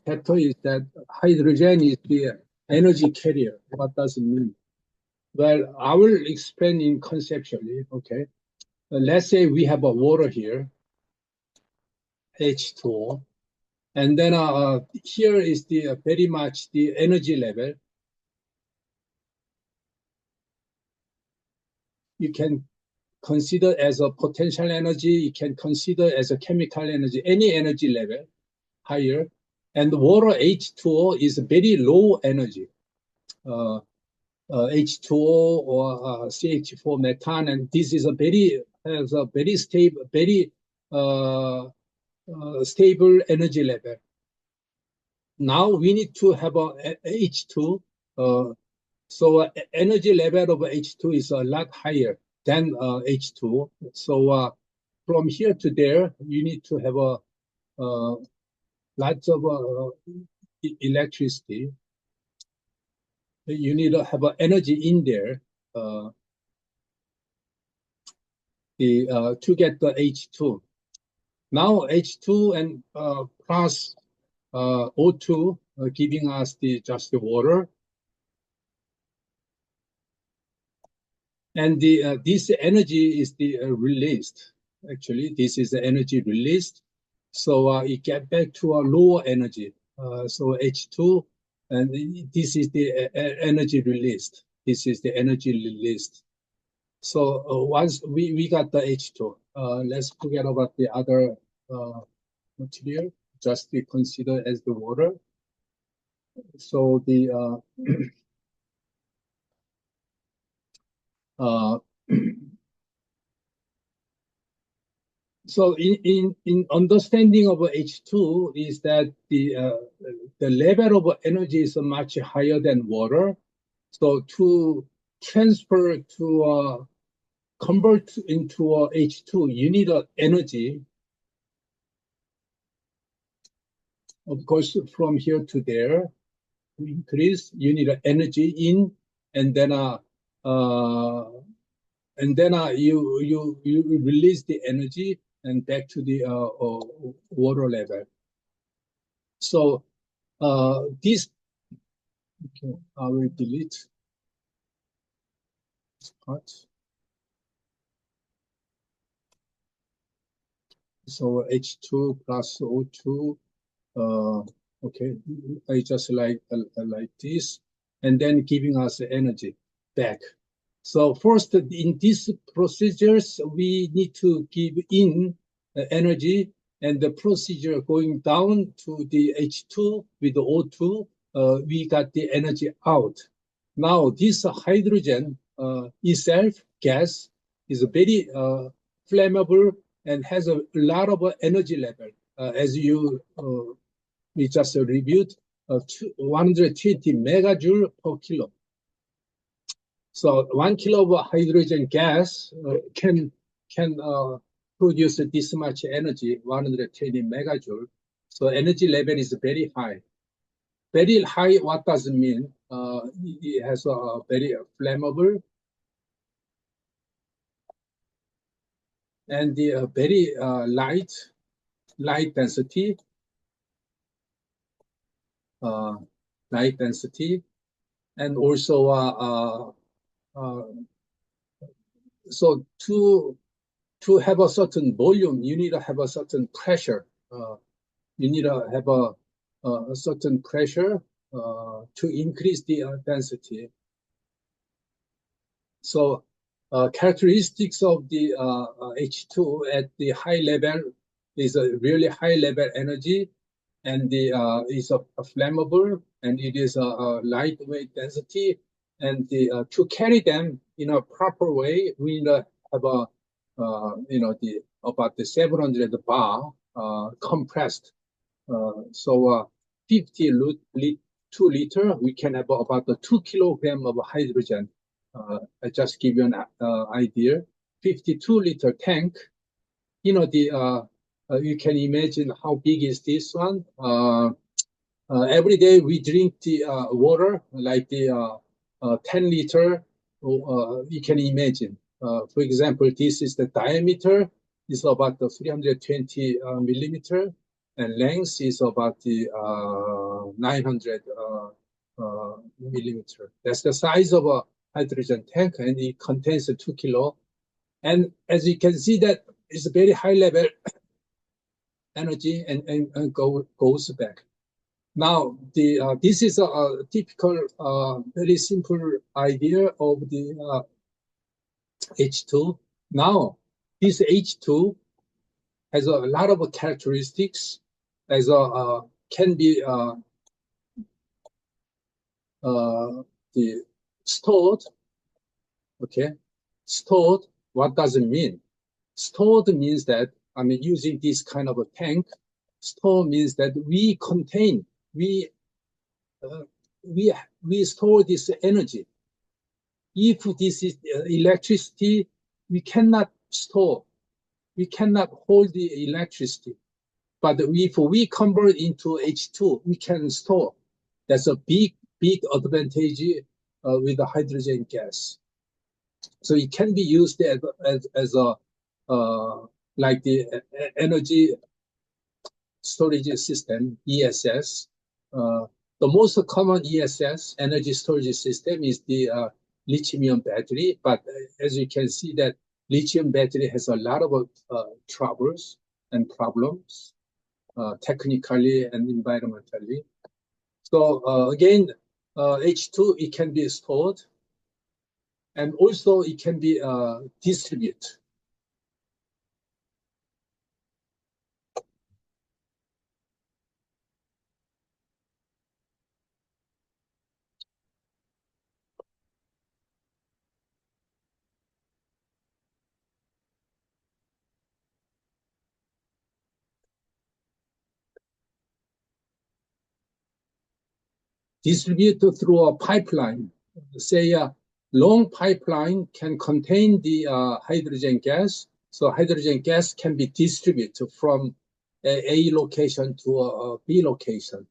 chapter is that hydrogen is the energy carrier. What does it mean? Well, I will explain conceptually. Okay, let's say we have a water here, H2O. And then here is the very much the energy level. You can consider as a potential energy, you can consider as a chemical energy, any energy level higher. And water H2O is very low energy. H2O or CH4 methane, and this is has a very stable, very stable energy level. Now we need to have a H2, so energy level of H2 is a lot higher than H2. So from here to there, you need to have lots of electricity. You need to have energy in there to get the H2. Now H2 and plus O2 giving us just the water. And this energy is released. Actually, this is the energy released. So it get back to a lower energy. So H2, and this is the energy released. This is the energy released. So once we got the H2, let's forget about the other material. Just be considered as the water. So the So in understanding of H2 is that the level of energy is much higher than water. So to transfer to convert into H2, you need energy. Of course, from here to there, to increase, you need energy in, and then uh, you release the energy and back to the water level. So this, okay, I will delete this part. So H2 plus O2. Okay, I just like this, and then giving us energy back. So first, in these procedures, we need to give in energy, and the procedure going down to the H2 with the O2, we got the energy out. Now, this hydrogen itself, gas, is very flammable and has a lot of energy level. As we just reviewed, 120 megajoule per kilo. So 1 kilo of hydrogen gas can produce this much energy, 120 megajoule. So energy level is very high. Very high, what does it mean? It has a very flammable and the very light density, uh, light density, and also so to have a certain volume, you need to have a certain pressure. You need to have a certain pressure to increase the density. So characteristics of the H2 at the high level is a really high level energy, and the is a flammable, and it is a lightweight density, and to carry them in a proper way, we need to have a the about the 700 bar compressed. So 50 2 liter, we can have about the 2 kilogram of hydrogen. I just give you an idea. 52-liter tank. You can imagine how big is this one. Every day we drink the water, like the 10 liter. You can imagine. For example, this is the diameter. It's about the 320 millimeter, and length is about the 900 millimeter. That's the size of a hydrogen tank, and it contains 2 kilo. And as you can see, that it's a very high level energy and goes back. Now, this is a typical, very simple idea of the H2. Now, this H2 has a lot of characteristics, as can be the stored. Okay, stored. What does it mean? Stored means that, I mean, using this kind of a tank, store means that we contain, uh, we store this energy. If this is electricity, we cannot store, we cannot hold the electricity. But if we convert into H2, we can store. That's a big advantage with the hydrogen gas. So it can be used as a like the energy storage system, ESS. The most common ESS, energy storage system, is the lithium battery. But as you can see, that lithium battery has a lot of troubles and problems, technically and environmentally. So again, H2, it can be stored, and also it can be distributed. distribute through a pipeline. Say a long pipeline can contain the hydrogen gas. So hydrogen gas can be distributed from A location to a B location.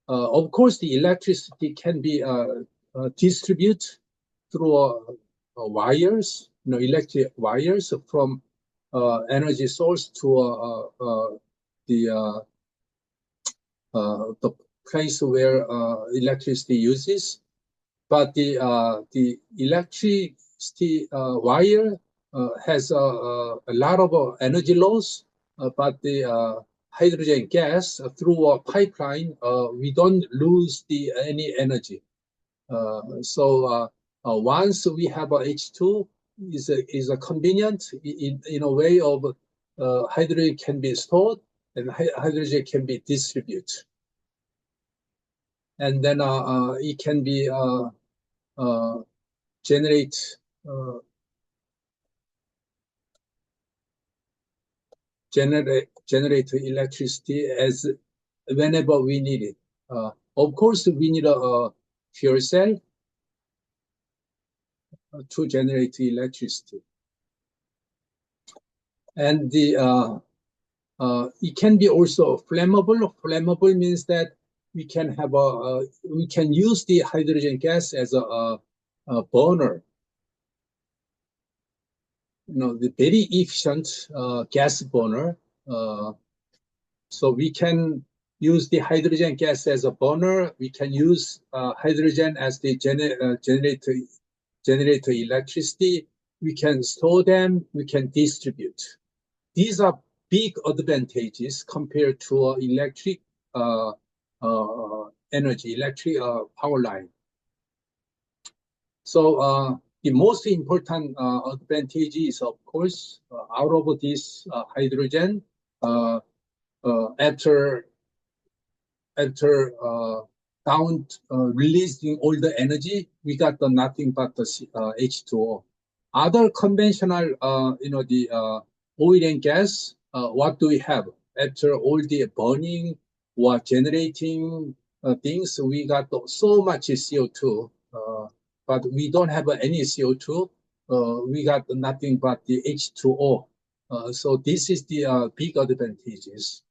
Of course, the electricity can be distributed through wires, electric wires from energy source to the place where electricity uses. But the electricity wire has a lot of energy loss, but the hydrogen gas through a pipeline, we don't lose any energy. So once we have a H2, is a convenient in a way of hydrogen can be stored and hydrogen can be distributed, and then it can be generate electricity as whenever we need it. Of course, we need a fuel cell to generate electricity, and it can be also flammable. Flammable means that we can have we can use the hydrogen gas as a burner. The very efficient gas burner. So we can use the hydrogen gas as a burner. We can use hydrogen as the generator electricity. We can store them. We can distribute. These are big advantages compared to electric energy, electric power line. So the most important advantage is, of course, out of this hydrogen, after down releasing all the energy, we got nothing but the H2O. Other conventional, the oil and gas, what do we have? After all the burning or generating things, we got so much CO2, but we don't have any CO2. We got nothing but the H2O. So this is the big advantages.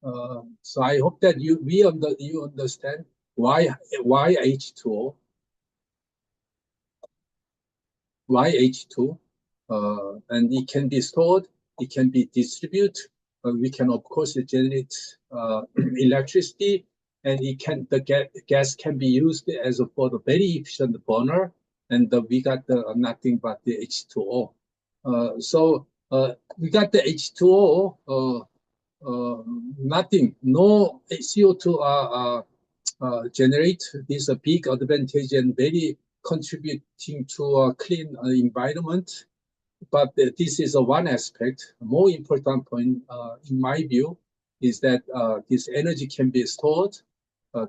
So I hope that you understand why H2O, why H2, and it can be stored, it can be distributed. We can of course generate electricity, and the gas can be used as for the very efficient burner, and we got nothing but the H2O. So we got the H2O. Nothing, no CO2 generate. This is a big advantage and very contributing to a clean environment. But this is one aspect. A more important point, in my view, is that this energy can be stored,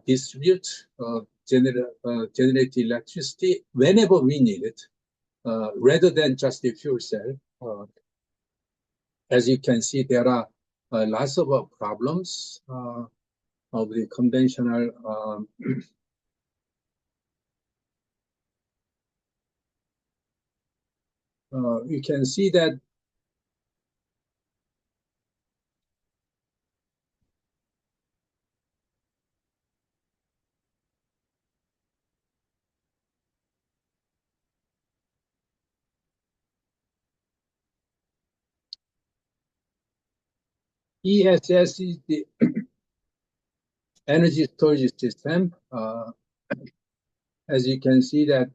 distribute, generate electricity whenever we need it, rather than just a fuel cell. As you can see, there are lots of problems of the conventional you can see that ESS is the energy storage system. As you can see that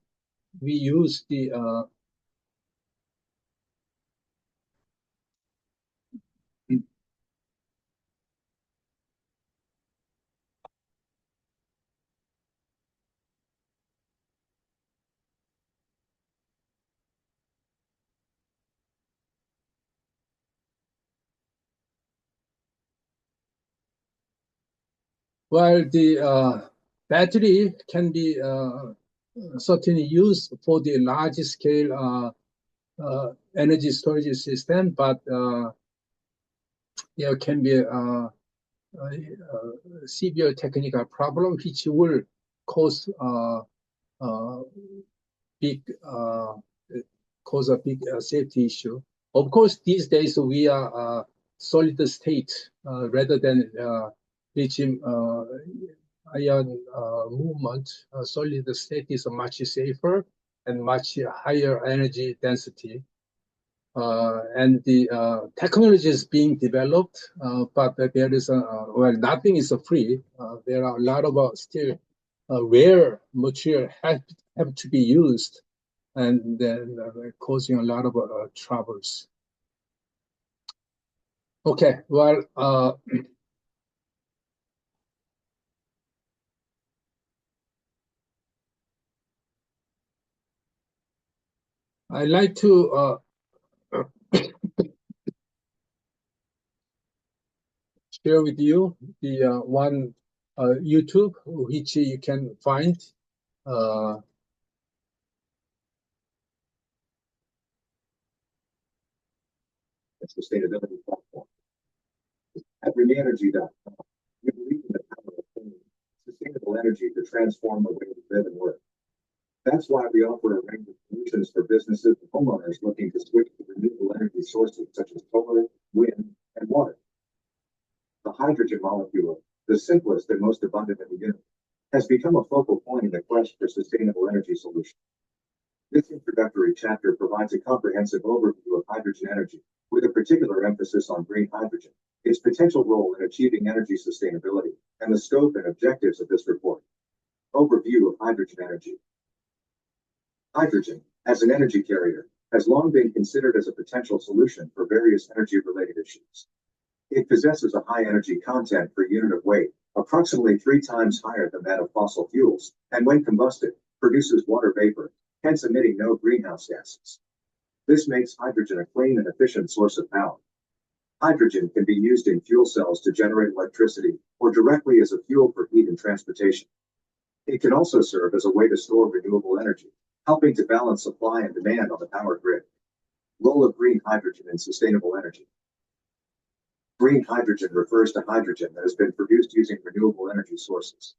we use the while the battery can be certainly used for the large scale energy storage system, but there can be a severe technical problem which will cause big cause a big safety issue. Of course, these days we are solid state rather than lithium ion movement. Solid state is much safer and much higher energy density. And the technology is being developed, but there is well, nothing is free. There are a lot of still rare material have to be used, and then causing a lot of troubles. Okay, well, I'd like to share with you the one YouTube which you can find. Sustainability platform at ReneEnergy.com. We believe in the power of clean, sustainable energy to transform the way we live and work. That's why we offer a range of solutions for businesses and homeowners looking to switch to renewable energy sources such as solar, wind, and water. The hydrogen molecule, the simplest and most abundant in the universe, has become a focal point in the quest for sustainable energy solutions. This introductory chapter provides a comprehensive overview of hydrogen energy, with a particular emphasis on green hydrogen, its potential role in achieving energy sustainability, and the scope and objectives of this report. Overview of hydrogen energy. Hydrogen, as an energy carrier, has long been considered as a potential solution for various energy-related issues. It possesses a high energy content per unit of weight, approximately 3 times higher than that of fossil fuels, and when combusted, produces water vapor, hence emitting no greenhouse gases. This makes hydrogen a clean and efficient source of power. Hydrogen can be used in fuel cells to generate electricity or directly as a fuel for heat and transportation. It can also serve as a way to store renewable energy, helping to balance supply and demand on the power grid. Role of green hydrogen in sustainable energy. Green hydrogen refers to hydrogen that has been produced using renewable energy sources.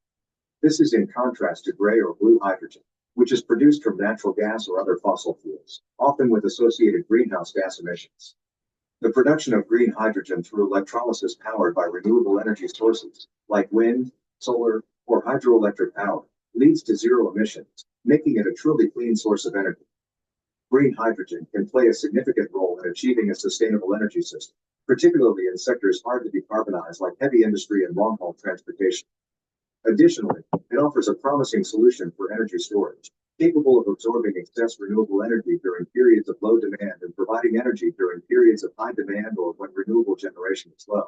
This is in contrast to gray or blue hydrogen, which is produced from natural gas or other fossil fuels, often with associated greenhouse gas emissions. The production of green hydrogen through electrolysis powered by renewable energy sources, like wind, solar, or hydroelectric power, leads to zero emissions, making it a truly clean source of energy. Green hydrogen can play a significant role in achieving a sustainable energy system, particularly in sectors hard to decarbonize like heavy industry and long-haul transportation. Additionally, it offers a promising solution for energy storage, capable of absorbing excess renewable energy during periods of low demand and providing energy during periods of high demand or when renewable generation is low.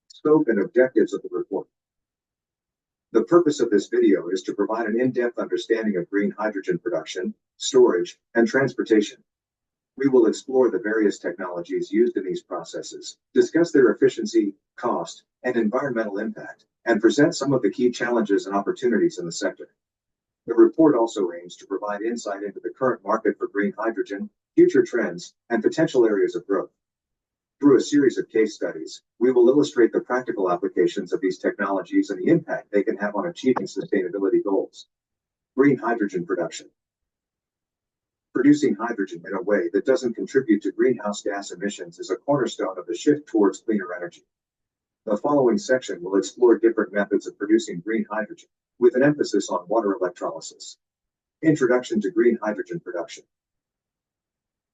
Scope and objectives of the report. The purpose of this video is to provide an in-depth understanding of green hydrogen production, storage, and transportation. We will explore the various technologies used in these processes, discuss their efficiency, cost, and environmental impact, and present some of the key challenges and opportunities in the sector. The report also aims to provide insight into the current market for green hydrogen, future trends, and potential areas of growth. Through a series of case studies, we will illustrate the practical applications of these technologies and the impact they can have on achieving sustainability goals. Green hydrogen production. Producing hydrogen in a way that doesn't contribute to greenhouse gas emissions is a cornerstone of the shift towards cleaner energy. The following section will explore different methods of producing green hydrogen, with an emphasis on water electrolysis. Introduction to green hydrogen production.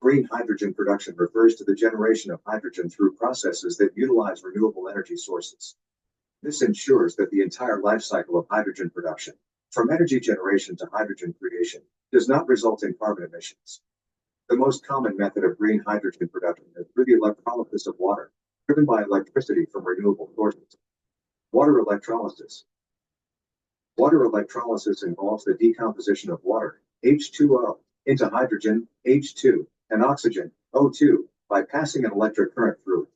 Green hydrogen production refers to the generation of hydrogen through processes that utilize renewable energy sources. This ensures that the entire life cycle of hydrogen production, from energy generation to hydrogen creation, does not result in carbon emissions. The most common method of green hydrogen production is through the electrolysis of water, driven by electricity from renewable sources. Water electrolysis. Water electrolysis involves the decomposition of water, H2O, into hydrogen, H2, and oxygen, O2, by passing an electric current through it.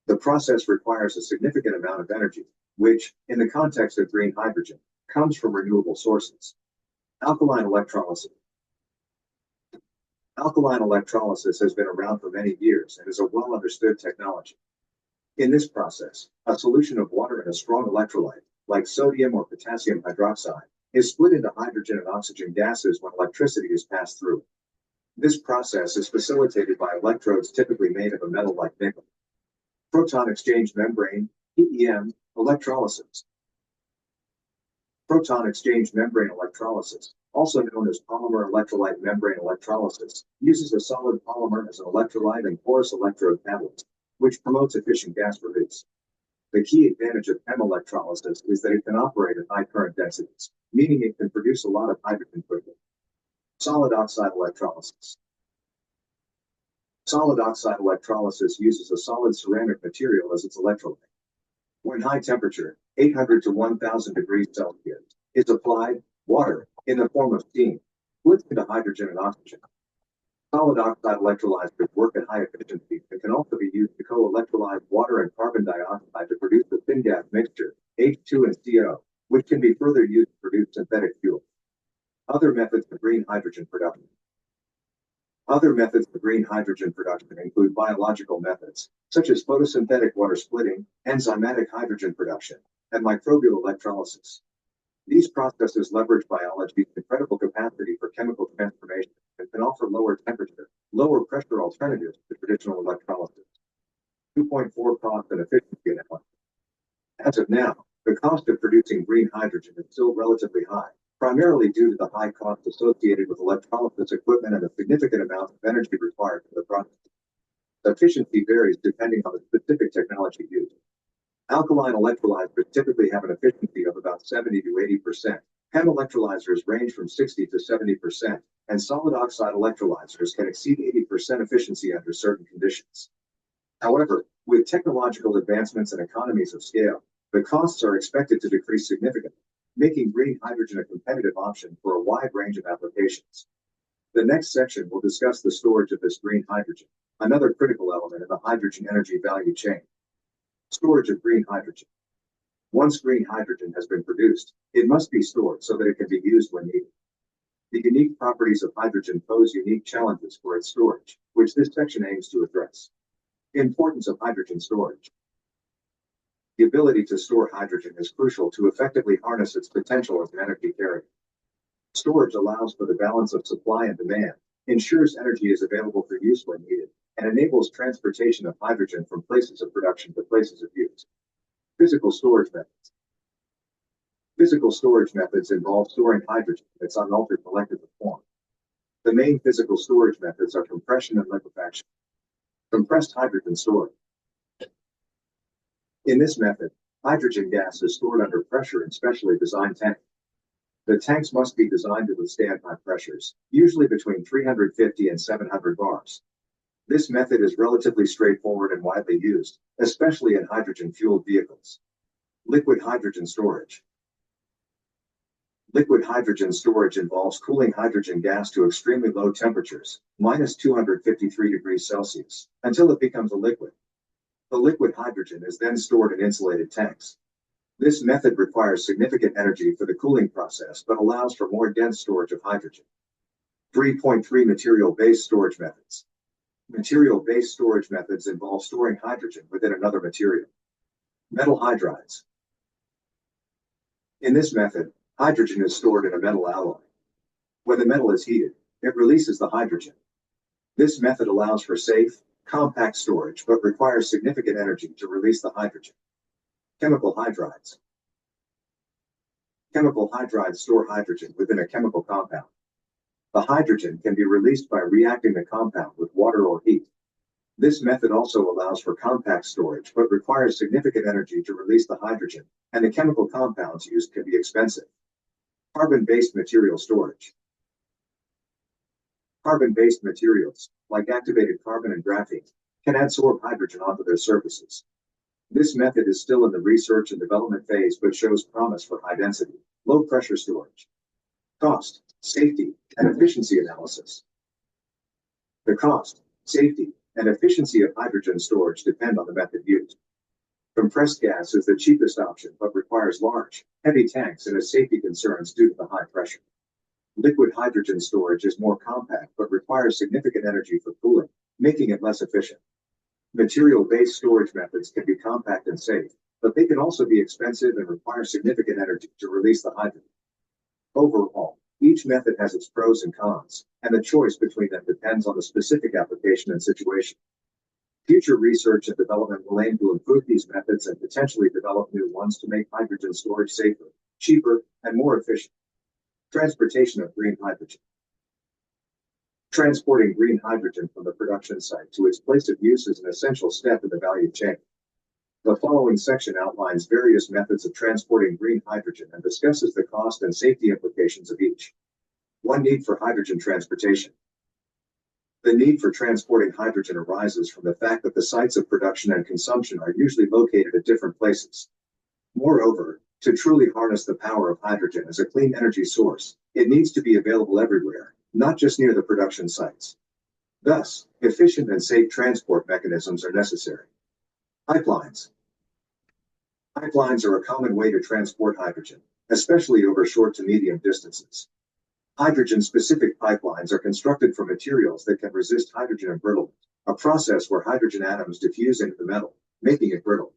The process requires a significant amount of energy, which, in the context of green hydrogen, comes from renewable sources. Alkaline electrolysis. Alkaline electrolysis has been around for many years and is a well-understood technology. In this process, a solution of water and a strong electrolyte, like sodium or potassium hydroxide, is split into hydrogen and oxygen gases when electricity is passed through. This process is facilitated by electrodes typically made of a metal like nickel. Proton exchange membrane, PEM, electrolysis. Proton exchange membrane electrolysis, also known as polymer electrolyte membrane electrolysis, uses a solid polymer as an electrolyte and porous electrode catalyst, which promotes efficient gas release. The key advantage of PEM electrolysis is that it can operate at high current densities, meaning it can produce a lot of hydrogen quickly. Solid oxide electrolysis. Solid oxide electrolysis uses a solid ceramic material as its electrolyte. When high temperature, 800 to 1000 degrees Celsius, is applied, water, in the form of steam, splits into hydrogen and oxygen. Solid oxide electrolyzers work at high efficiency and can also be used to co-electrolyze water and carbon dioxide to produce the syngas mixture, H2 and CO, which can be further used to produce synthetic fuel. Other methods of green hydrogen production. Other methods of green hydrogen production include biological methods, such as photosynthetic water splitting, enzymatic hydrogen production, and microbial electrolysis. These processes leverage biology's incredible capacity for chemical transformation and can offer lower temperature, lower pressure alternatives to traditional electrolysis. 2.4 Cost and efficiency analysis. As of now, the cost of producing green hydrogen is still relatively high, primarily due to the high cost associated with electrolysis equipment and the significant amount of energy required for the process. Efficiency varies depending on the specific technology used. Alkaline electrolyzers typically have an efficiency of about 70 to 80%. PEM electrolyzers range from 60 to 70%, and solid oxide electrolyzers can exceed 80% efficiency under certain conditions. However, with technological advancements and economies of scale, the costs are expected to decrease significantly, making green hydrogen a competitive option for a wide range of applications. The next section will discuss the storage of this green hydrogen, another critical element in the hydrogen energy value chain. Storage of green hydrogen. Once green hydrogen has been produced, it must be stored so that it can be used when needed. The unique properties of hydrogen pose unique challenges for its storage, which this section aims to address. Importance of hydrogen storage. The ability to store hydrogen is crucial to effectively harness its potential as an energy carrier. Storage allows for the balance of supply and demand, ensures energy is available for use when needed, and enables transportation of hydrogen from places of production to places of use. Physical storage methods. Physical storage methods involve storing hydrogen in its unaltered molecular form. The main physical storage methods are compression and liquefaction. Compressed hydrogen storage. In this method, hydrogen gas is stored under pressure in specially designed tanks. The tanks must be designed to withstand high pressures, usually between 350 and 700 bars. This method is relatively straightforward and widely used, especially in hydrogen-fueled vehicles. Liquid hydrogen storage. Liquid hydrogen storage involves cooling hydrogen gas to extremely low temperatures, minus 253 degrees Celsius, until it becomes a liquid. The liquid hydrogen is then stored in insulated tanks. This method requires significant energy for the cooling process but allows for more dense storage of hydrogen. 3.3 Material-based storage methods. Material-based storage methods involve storing hydrogen within another material. Metal hydrides. In this method, hydrogen is stored in a metal alloy. When the metal is heated, it releases the hydrogen. This method allows for safe, compact storage but requires significant energy to release the hydrogen. Chemical hydrides. Chemical hydrides store hydrogen within a chemical compound. The hydrogen can be released by reacting the compound with water or heat. This method also allows for compact storage but requires significant energy to release the hydrogen, and the chemical compounds used can be expensive. Carbon-based material storage. Carbon-based materials, like activated carbon and graphene, can adsorb hydrogen onto their surfaces. This method is still in the research and development phase but shows promise for high-density, low-pressure storage. Cost, safety, and efficiency analysis. The cost, safety, and efficiency of hydrogen storage depend on the method used. Compressed gas is the cheapest option but requires large, heavy tanks and has safety concerns due to the high pressure. Liquid hydrogen storage is more compact but requires significant energy for cooling, making it less efficient. Material-based storage methods can be compact and safe, but they can also be expensive and require significant energy to release the hydrogen. Overall, each method has its pros and cons, and the choice between them depends on the specific application and situation. Future research and development will aim to improve these methods and potentially develop new ones to make hydrogen storage safer, cheaper, and more efficient. Transportation of green hydrogen. Transporting green hydrogen from the production site to its place of use is an essential step in the value chain. The following section outlines various methods of transporting green hydrogen and discusses the cost and safety implications of each. One need for hydrogen transportation. The need for transporting hydrogen arises from the fact that the sites of production and consumption are usually located at different places. Moreover, to truly harness the power of hydrogen as a clean energy source, it needs to be available everywhere, not just near the production sites. Thus, efficient and safe transport mechanisms are necessary. Pipelines. Pipelines are a common way to transport hydrogen, especially over short to medium distances. Hydrogen-specific pipelines are constructed from materials that can resist hydrogen embrittlement, a process where hydrogen atoms diffuse into the metal, making it brittle.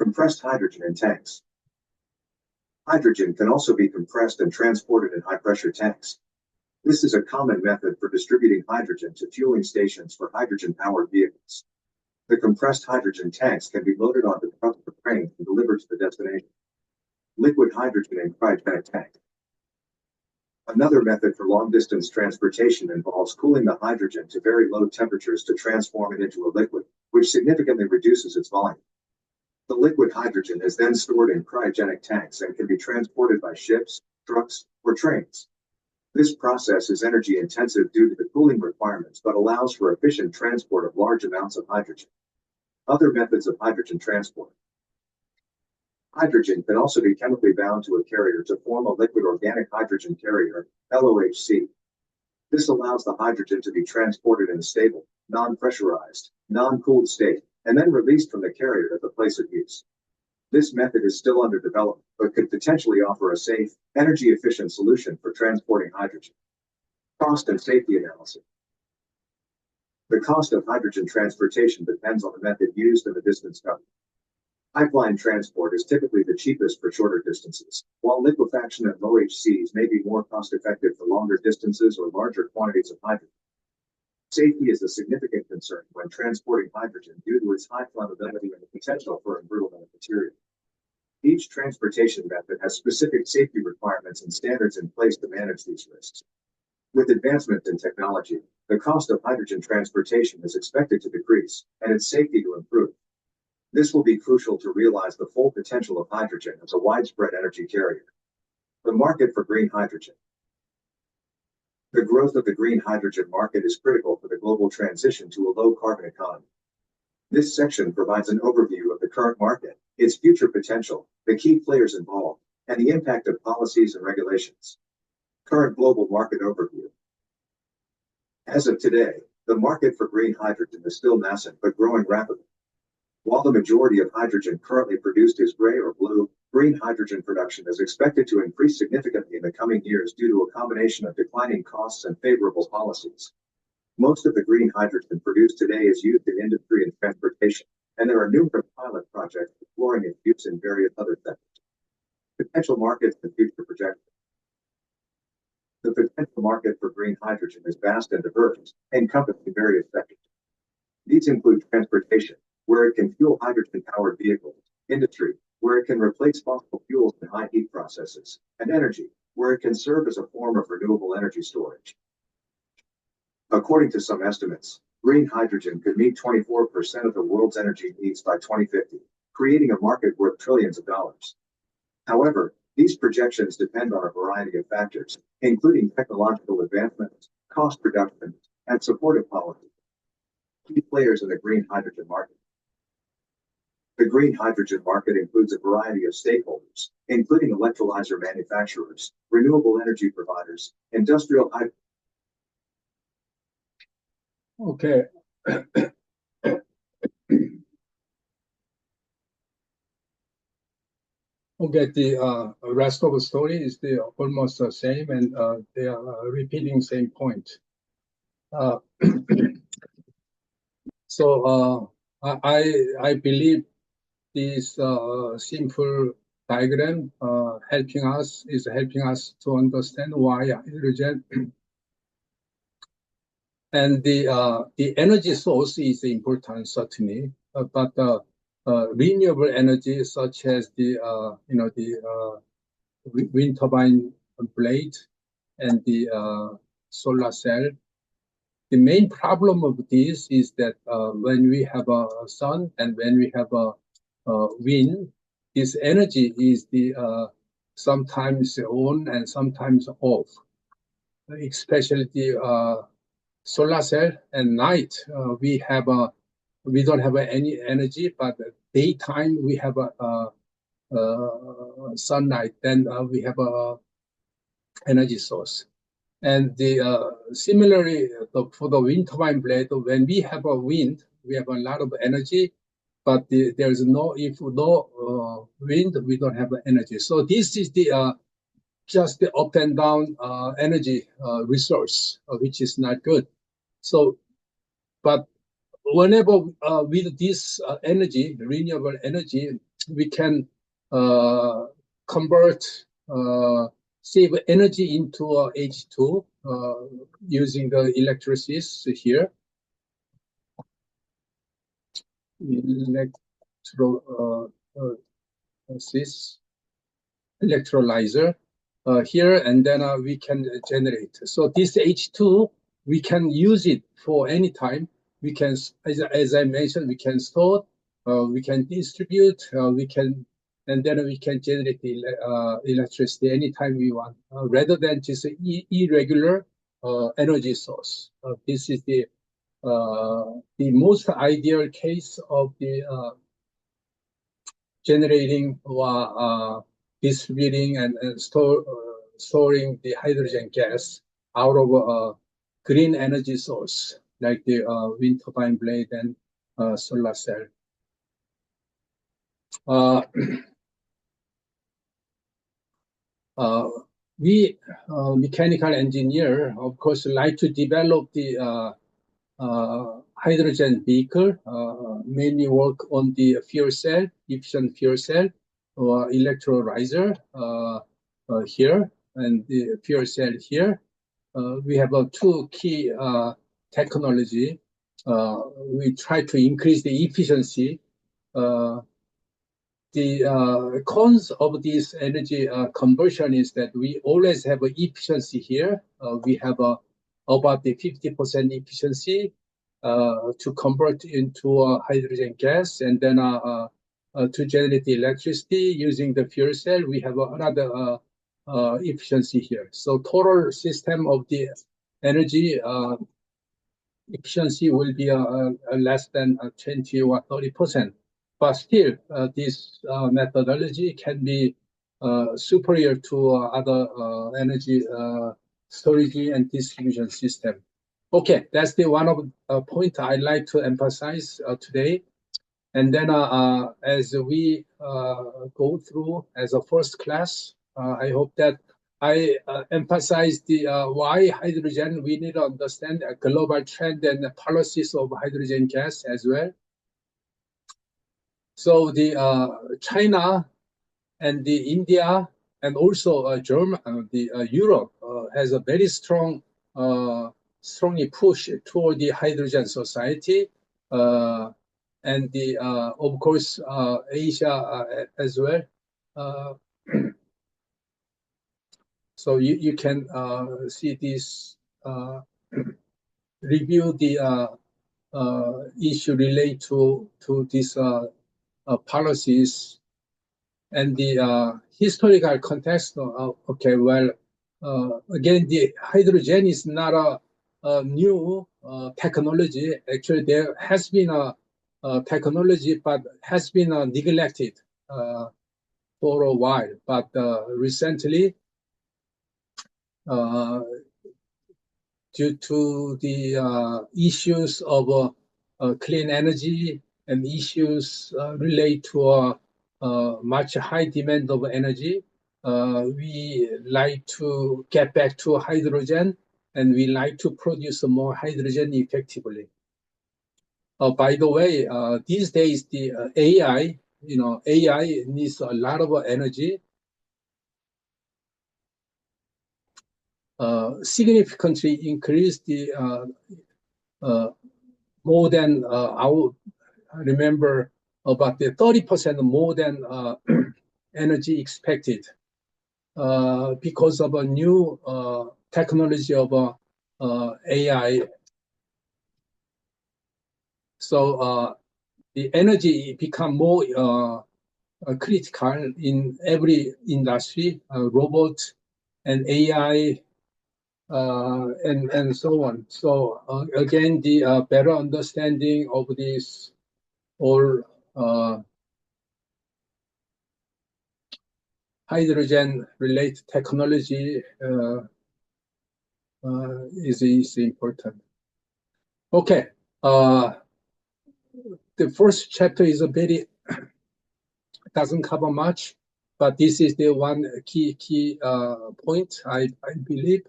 Compressed hydrogen in tanks. Hydrogen can also be compressed and transported in high-pressure tanks. This is a common method for distributing hydrogen to fueling stations for hydrogen-powered vehicles. The compressed hydrogen tanks can be loaded onto trucks or trains and delivered to the destination. Liquid hydrogen in cryogenic tank. Another method for long-distance transportation involves cooling the hydrogen to very low temperatures to transform it into a liquid, which significantly reduces its volume. The liquid hydrogen is then stored in cryogenic tanks and can be transported by ships, trucks, or trains. This process is energy-intensive due to the cooling requirements, but allows for efficient transport of large amounts of hydrogen. Other methods of hydrogen transport. Hydrogen can also be chemically bound to a carrier to form a liquid organic hydrogen carrier, LOHC. This allows the hydrogen to be transported in a stable, non-pressurized, non-cooled state, and then released from the carrier at the place of use. This method is still under development, but could potentially offer a safe, energy-efficient solution for transporting hydrogen. Cost and safety analysis. The cost of hydrogen transportation depends on the method used and the distance covered. Pipeline transport is typically the cheapest for shorter distances, while liquefaction and LOHCs may be more cost-effective for longer distances or larger quantities of hydrogen. Safety is a significant concern when transporting hydrogen due to its high flammability and the potential for embrittlement of material. Each transportation method has specific safety requirements and standards in place to manage these risks. With advancements in technology, the cost of hydrogen transportation is expected to decrease and its safety to improve. This will be crucial to realize the full potential of hydrogen as a widespread energy carrier. The market for green hydrogen. The growth of the green hydrogen market is critical for the global transition to a low-carbon economy. This section provides an overview of the current market, its future potential, the key players involved, and the impact of policies and regulations. Current global market overview. As of today, the market for green hydrogen is still nascent but growing rapidly. While the majority of hydrogen currently produced is gray or blue, green hydrogen production is expected to increase significantly in the coming years due to a combination of declining costs and favorable policies. Most of the green hydrogen produced today is used in industry and transportation, and there are numerous pilot projects exploring its use in various other sectors. Potential markets and future projections. The potential market for green hydrogen is vast and diverse, encompassing various sectors. These include transportation, where it can fuel hydrogen-powered vehicles, industry, where it can replace fossil fuels in high heat processes, and energy, where it can serve as a form of renewable energy storage. According to some estimates, green hydrogen could meet 24% of the world's energy needs by 2050, creating a market worth trillions of dollars. However, these projections depend on a variety of factors, including technological advancements, cost reductions, and supportive policy. Key players in the green hydrogen market. The green hydrogen market includes a variety of stakeholders, including electrolyzer manufacturers, renewable energy providers, industrial hydrogen. Okay. Okay, the rest of the story is almost the same, and they are repeating same point. So I believe this simple diagram is helping us to understand why hydrogen and the energy source is important, certainly, but renewable energy such as the wind turbine blade and the solar cell. The main problem of this is that when we have a sun and when we have a wind, this energy is sometimes on and sometimes off. Especially the solar cell and night, we don't have any energy, but daytime we have a sunlight. Then we have a energy source. And similarly, for the wind turbine blade, when we have a wind, we have a lot of energy, but if no wind, we don't have energy. So this is just the up and down energy resource, which is not good. So, but whenever with this energy, renewable energy, we can convert save energy into H2 using the electrolysis here. Electrolyzer here, and then we can generate. So this H2, we can use it for any time. We can, as I mentioned, we can store, we can distribute, and then we can generate the electricity anytime we want, rather than just an irregular energy source. This is the most ideal case of the generating or distributing and storing the hydrogen gas out of a green energy source, like the wind turbine blade and solar cell. We mechanical engineer, of course, like to develop the hydrogen vehicle, mainly work on the fuel cell, efficient fuel cell, or electrolyzer here, and the fuel cell here. We have two key technology. We try to increase the efficiency. The cons of this energy conversion is that we always have an efficiency here. We have about the 50% efficiency to convert into hydrogen gas, and then to generate the electricity using the fuel cell, we have another efficiency here. So total system of the energy efficiency will be less than 20 or 30%. But still, this methodology can be superior to other energy storage and distribution system. Okay, that's the one of point I'd like to emphasize today. And then as we go through as a first class, I hope that I emphasize the why hydrogen. We need to understand a global trend and the policies of hydrogen gas as well. So the China and the India and also Germany, Europe has a very strongly push toward the hydrogen society, and the of course Asia as well. So you can see this review the issue related to these policies and the historical context. Okay, well, again, the hydrogen is not a new technology. Actually, there has been a technology, but has been neglected for a while. But recently, due to the issues of clean energy and issues related to much high demand of energy, we like to get back to hydrogen, and we like to produce more hydrogen effectively. By the way, these days the AI AI needs a lot of energy, significantly increase the more than I remember about the 30% more than energy expected because of a new technology of AI. So the energy become more critical in every industry, robot and AI, and so on. So again, the better understanding of this all hydrogen-related technology is important. Okay, the first chapter is a very doesn't cover much, but this is the one key point I believe.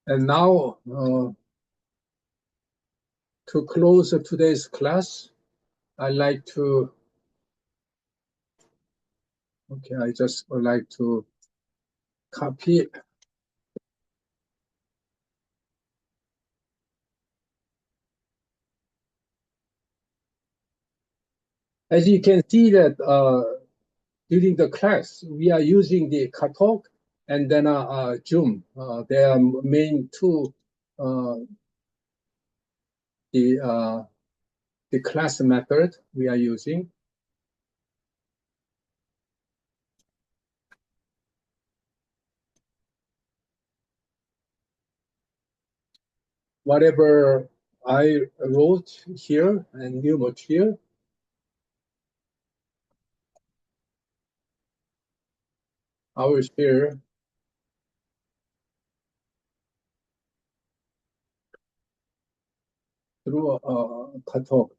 And now to close today's class, I like to. Okay, I just would like to copy. As you can see that during the class, we are using the Katalog and then Zoom. They are main two the class method we are using. Whatever I wrote here and new material, I will share through a Katalog.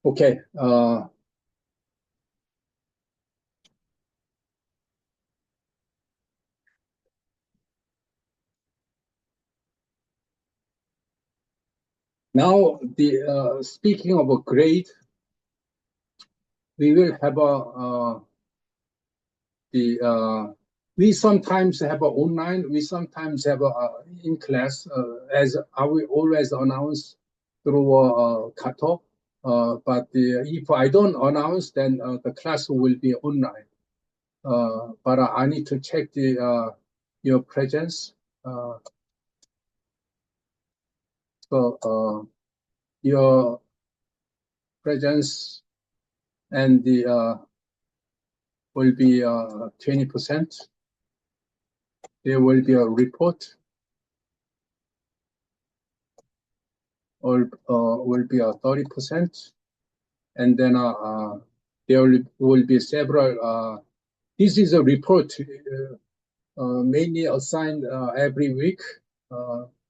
Okay. Now, the speaking of a grade, we will have we sometimes have online, we sometimes have in class, as I will always announce through Katalog. But if I don't announce, then the class will be online. But I need to check your presence. So your presence and the will be 20%. There will be a report, or will be 30%, and then there will be several. This is a report mainly assigned every week,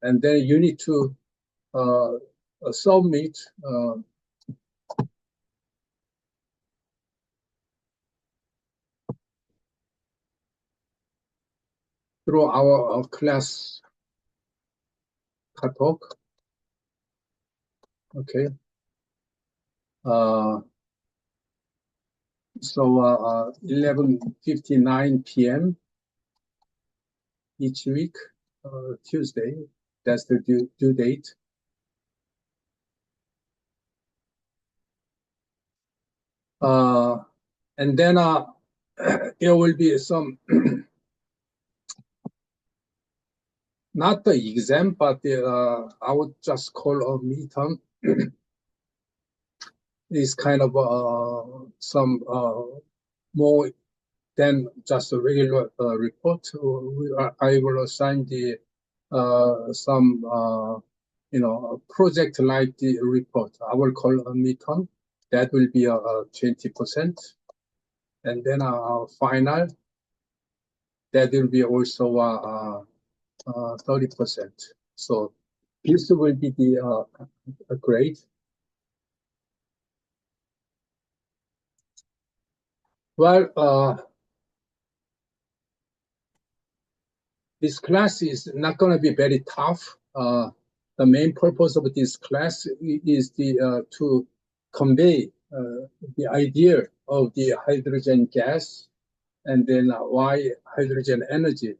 and then you need to submit through our class Katalog. Okay. So 11:59 p.m. each week, Tuesday. That's the due date. And then there will be some, not the exam, but I would just call a midterm. Is kind of some more than just a regular report. I will assign the some project like the report. I will call a midterm. That will be 20%, and then final. That will be also 30%. So this will be the grade. Well, this class is not going to be very tough. the main purpose of this class is to convey the idea of the hydrogen gas, and then why hydrogen energy.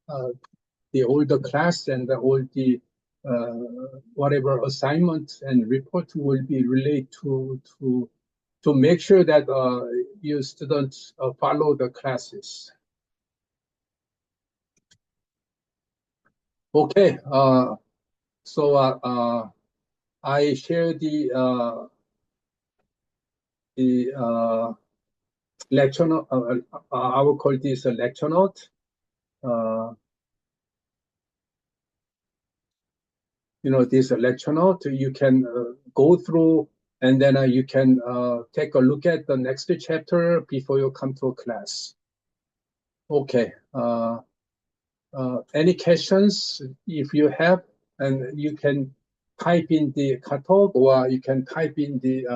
The older class and all the whatever assignment and report will be related to make sure that you students follow the classes. Okay, so I share the lecture note. I will call this a lecture note. You know, this lecture note you can go through, and then you can take a look at the next chapter before you come to a class. Okay. Any questions if you have, and you can type in the katalog, or you can type in the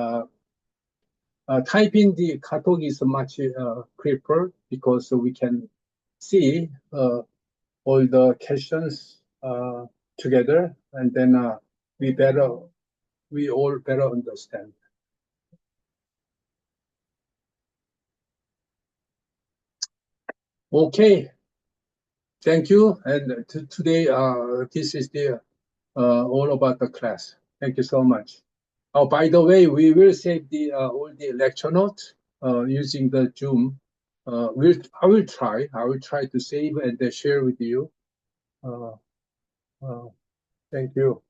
katalog is much preferred because we can see all the questions together, and then we all better understand. Okay, thank you. And today, this is the all about the class. Thank you so much. Oh, by the way, we will save the all the lecture notes using the Zoom. I will try to save and share with you. Thank you.